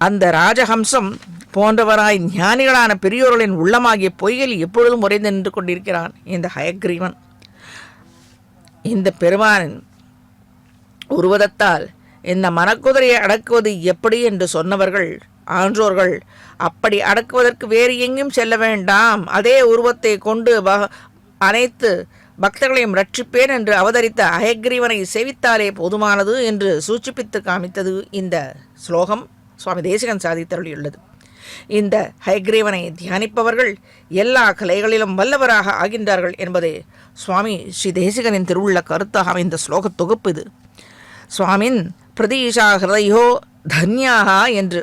அந்த ராஜஹம்சம் போன்றவராய் ஞானிகளான பெரியோர்களின் உள்ளமாகிய பொய்களில் எப்பொழுதும் உறைந்து நின்று கொண்டிருக்கிறான் இந்த ஹயக்ரீவன். இந்த பெருமானின் உருவதத்தால் இந்த மனக்குதிரையை அடக்குவது எப்படி என்று சொன்னவர்கள் ஆன்றோர்கள் அப்படி அடக்குவதற்கு வேறு எங்கும் செல்ல வேண்டாம், அதே உருவத்தை கொண்டு அனைத்து பக்தர்களையும் ரட்சிப்பேன் என்று அவதரித்த அயக்ரீவனை சேவித்தாலே போதுமானது என்று சூச்சிப்பித்து காமித்தது இந்த ஸ்லோகம். சுவாமி தேசிகன் சாதித்தருளியுள்ளது. இந்த ஹயக்ரீவனை தியானிப்பவர்கள் எல்லா கலைகளிலும் வல்லவராக ஆகின்றார்கள் என்பதே சுவாமி ஸ்ரீ தேசிகனின் திருவுள்ள கருத்தாக இந்த ஸ்லோக தொகுப்பு இது. சுவாமின் பிரதீஷா ஹிருதயோ தன்யாக என்று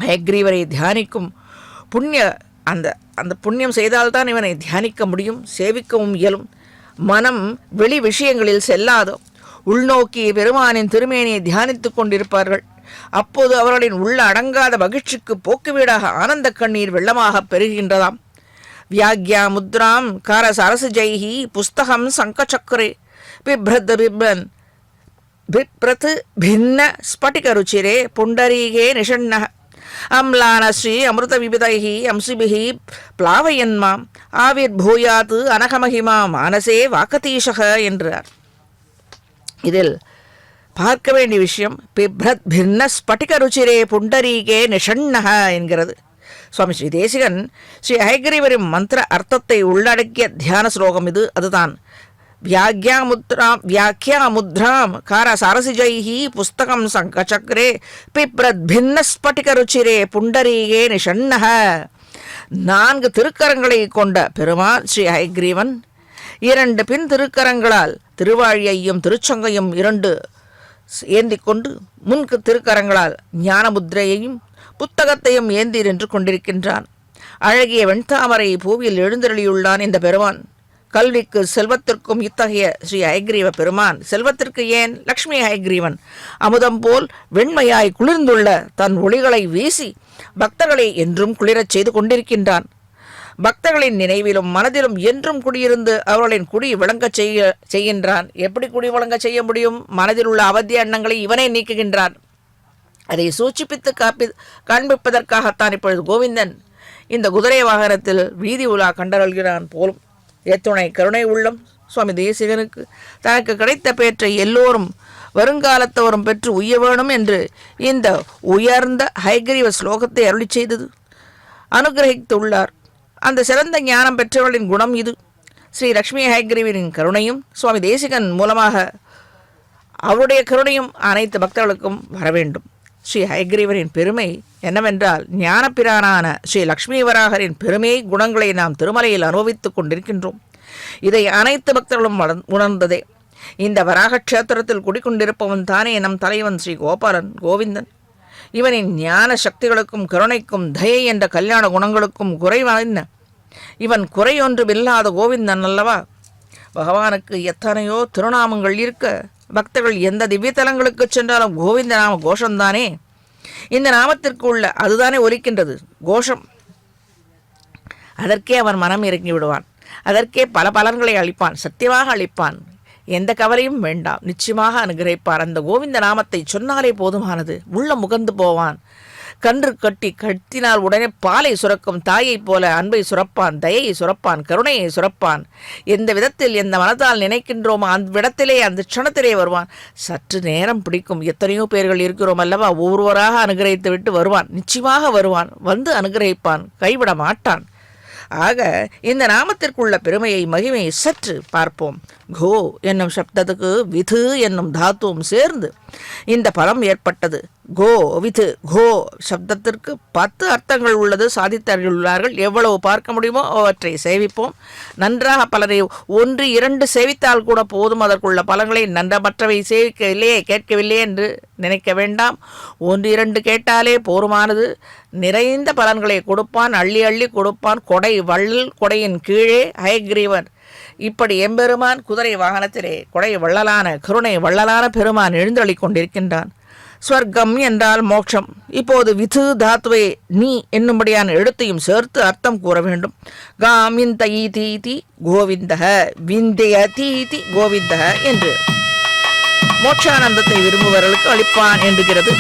ஹயக்ரீவரை தியானிக்கும் புண்ணிய அந்த புண்ணியம் செய்தால்தான் இவனை தியானிக்க முடியும், சேவிக்கவும் இயலும். மனம் வெளி விஷயங்களில் செல்லாதோ உள்நோக்கி பெருமானின் திருமேனியை தியானித்து கொண்டிருப்பார்கள். அப்போது அவர்களின் உள்ள அடங்காத மகிழ்ச்சிக்கு போக்குவீடாக ஆனந்த கண்ணீர் வெள்ளமாக பெருகின்றதாம். வியாக்யா முத்ராம் கார சரசு ஜெய்ஹி புஸ்தகம் சங்கச்சக்கரே பிப்ரத் பிப்ரன் பிப்ரத் பின்ன ஸ்பட்டிக ருச்சிரே புண்டரீகே நிஷண்ண அம்லானஸ்ரீ அமிர்த விபிதைஹி அம்சிபிஹி பிளாவயன்மாம் ஆவிர் பூயாத்து அனகமகிமா மானசே வாக்கதீஷக என்றார். இதில் பார்க்க வேண்டிய விஷயம் பிப்ரத் பின்ன ஸ்பட்டிக ருச்சிரே புண்டரீகே நிஷண்ணக என்கிறது. சுவாமி ஸ்ரீ தேசிகன் ஸ்ரீ ஹயக்ரீவரின் மந்திர அர்த்தத்தை உள்ளடக்கிய தியான ஸ்லோகம் இது. அதுதான் வியாக்கியா முத்ராம் கார சாரசிஜைஹி புஸ்தகம் சங்கச்சக்கரே பிப்ரத் பின்ன ஸ்பட்டிக ருச்சிரே புண்டரீகே நிஷண்ணக. 4 திருக்கரங்களை கொண்ட பெருமான் ஸ்ரீ ஹயக்ரீவன் 2 பின் திருக்கரங்களால் திருவாழியையும் திருச்சங்கையும் 2 ஏந்தி கொண்டு முன்கு திருக்கரங்களால் ஞானமுத்திரையையும் புத்தகத்தையும் ஏந்தி நின்று கொண்டிருக்கின்றான். அழகிய வெண்தாமரை பூவில் எழுந்தருளியுள்ளான் இந்த பெருமான். கல்விக்கு செல்வத்திற்கும் இத்தகைய ஸ்ரீ ஹயக்ரீவ பெருமான் செல்வத்திற்கு ஏன் லக்ஷ்மி ஹயக்ரீவன் அமுதம் போல் வெண்மையாய் குளிர்ந்துள்ள தன் ஒளிகளை வீசி பக்தர்களை என்றும் குளிரச் செய்து கொண்டிருக்கின்றான். பக்தர்களின் நினைவிலும் மனதிலும் என்றும் குடியிருந்து அவர்களின் குடி விளங்கச் செய்கின்றான். எப்படி குடி விளங்க செய்ய முடியும்? மனதில் உள்ள அவத்திய எண்ணங்களை இவனே நீக்குகின்றான். அதை சூச்சிப்பித்து காண்பிப்பதற்காகத்தான் இப்பொழுது கோவிந்தன் இந்த குதிரை வாகனத்தில் வீதி உலா கண்டருள்கிறான் போலும். எத்துணை கருணை உள்ளம் சுவாமி தேசிகனுக்கு தனக்கு கிடைத்த பேற்றை எல்லோரும் வருங்காலத்தவரும் பெற்று உய்ய வேணும் என்று இந்த உயர்ந்த ஹயக்ரீவ ஸ்லோகத்தை அருளி செய்தது அனுகிரகித்துள்ளார். அந்த சிறந்த ஞானம் பெற்றவர்களின் குணம் இது. ஸ்ரீ லக்ஷ்மி ஹயக்ரீவனின் கருணையும் சுவாமி தேசிகன் மூலமாக அவருடைய கருணையும் அனைத்து பக்தர்களுக்கும் வர வேண்டும். ஸ்ரீ ஹயக்ரீவரின் பெருமை என்னவென்றால் ஞானப்பிரானான ஸ்ரீ லக்ஷ்மி வராகரின் பெருமை குணங்களை நாம் திருமலையில் அனுபவித்துக் கொண்டிருக்கின்றோம். இதை அனைத்து பக்தர்களும் உணர்ந்ததே. இந்த வராக க்ஷேத்திரத்தில் குடிக்கொண்டிருப்பவன் தானே நம் தலைவன் ஸ்ரீ கோபாலன் கோவிந்தன். இவனின் ஞான சக்திகளுக்கும் கருணைக்கும் தயை என்ற கல்யாண குணங்களுக்கும் குறைவான இவன் குறையொன்றுமில்லாத கோவிந்தன் அல்லவா? பகவானுக்கு எத்தனையோ திருநாமங்கள் இருக்க பக்தர்கள் எந்த திவ்யதலங்களுக்கு சென்றாலும் கோவிந்த நாம கோஷம்தானே. இந்த நாமத்திற்கு உள்ள அதுதானே ஒலிக்கின்றது கோஷம். அதற்கே அவன் மனம் இறங்கி விடுவான். அதற்கே பல பலன்களை அளிப்பான். சத்தியமாக அளிப்பான். எந்த கவலையும் வேண்டாம். நிச்சயமாக அனுகிரகிப்பான். அந்த கோவிந்த நாமத்தை சொன்னாலே போதுமானது. உள்ள முகந்து போவான். கன்று கட்டி கட்டினால் உடனே பாலை சுரக்கும் தாயைப் போல அன்பை சுரப்பான், தயையை சுரப்பான், கருணையை சுரப்பான். எந்த விதத்தில் எந்த மனதால் நினைக்கின்றோமோ அந்த விடத்திலே அந்த க்ஷணத்திலே வருவான். சற்று நேரம் பிடிக்கும். எத்தனையோ பேர்கள் இருக்கிறோம் அல்லவா? ஒவ்வொருவராக அனுகிரகித்து விட்டு வருவான். நிச்சயமாக வருவான். வந்து அனுகிரகிப்பான். கைவிட மாட்டான். ஆக இந்த நாமத்திற்குள்ள பெருமையை மகிமையை சற்று பார்ப்போம். கோ என்னும் சப்தத்துக்கு விது என்னும் தாத்துவும் சேர்ந்து இந்த பலம் ஏற்பட்டது. கோ விது கோ சப்தத்திற்கு 10 அர்த்தங்கள் உள்ளது சாதித்தறியுள்ளார்கள். எவ்வளவு பார்க்க முடியுமோ அவற்றை சேவிப்போம். நன்றாக பலரை 1, 2 சேவித்தால் கூட போதும். அதற்குள்ள பலன்களை மற்றவை சேவிக்கவில்லையே கேட்கவில்லையே என்று நினைக்க வேண்டாம். 1, 2 கேட்டாலே போருமானது. நிறைந்த பலன்களை கொடுப்பான். அள்ளி அள்ளி கொடுப்பான். கொடை வள்ளல் கொடையின் கீழே ஹயக்ரீவன் இப்படி எம்பெருமான் குதிரை வாகனத்திலே கொடை வள்ளலான கருணை வள்ளலான பெருமான் எழுந்தள்ளி கொண்டிருக்கின்றான். ஸ்வர்க்கம் என்றால் மோட்சம். இப்போது விது தாத்துவை நீ என்னும்படியான எழுத்தையும் சேர்த்து அர்த்தம் கூற வேண்டும். காமிந்த ஈதி கோவிந்தக விந்திய தீதி கோவிந்தக என்று மோட்சானந்தத்தை விரும்புபவர்களுக்கு அளிப்பான் என்கிறது.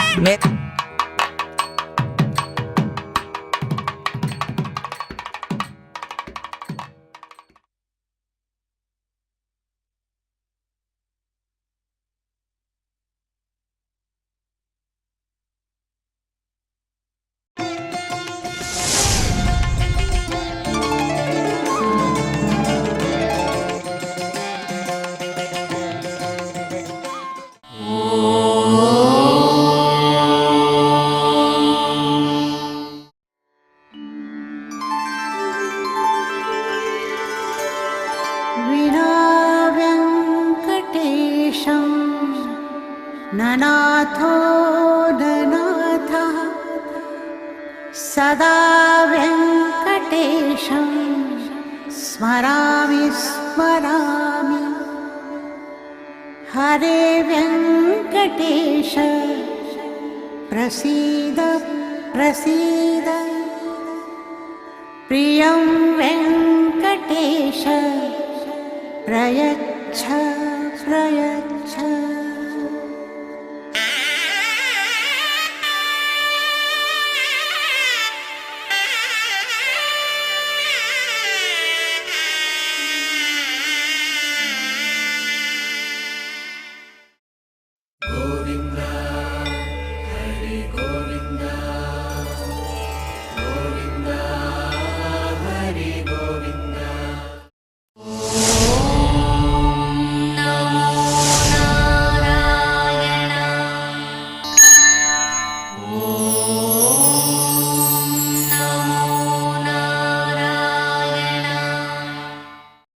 ननाथो ननाथः सदा वेङ्कटेशं स्मरामि स्मरामि हरे वेङ्कटेश प्रसीद प्रसीद प्रियं वेङ्कटेश प्रयच्छ प्रयच्छ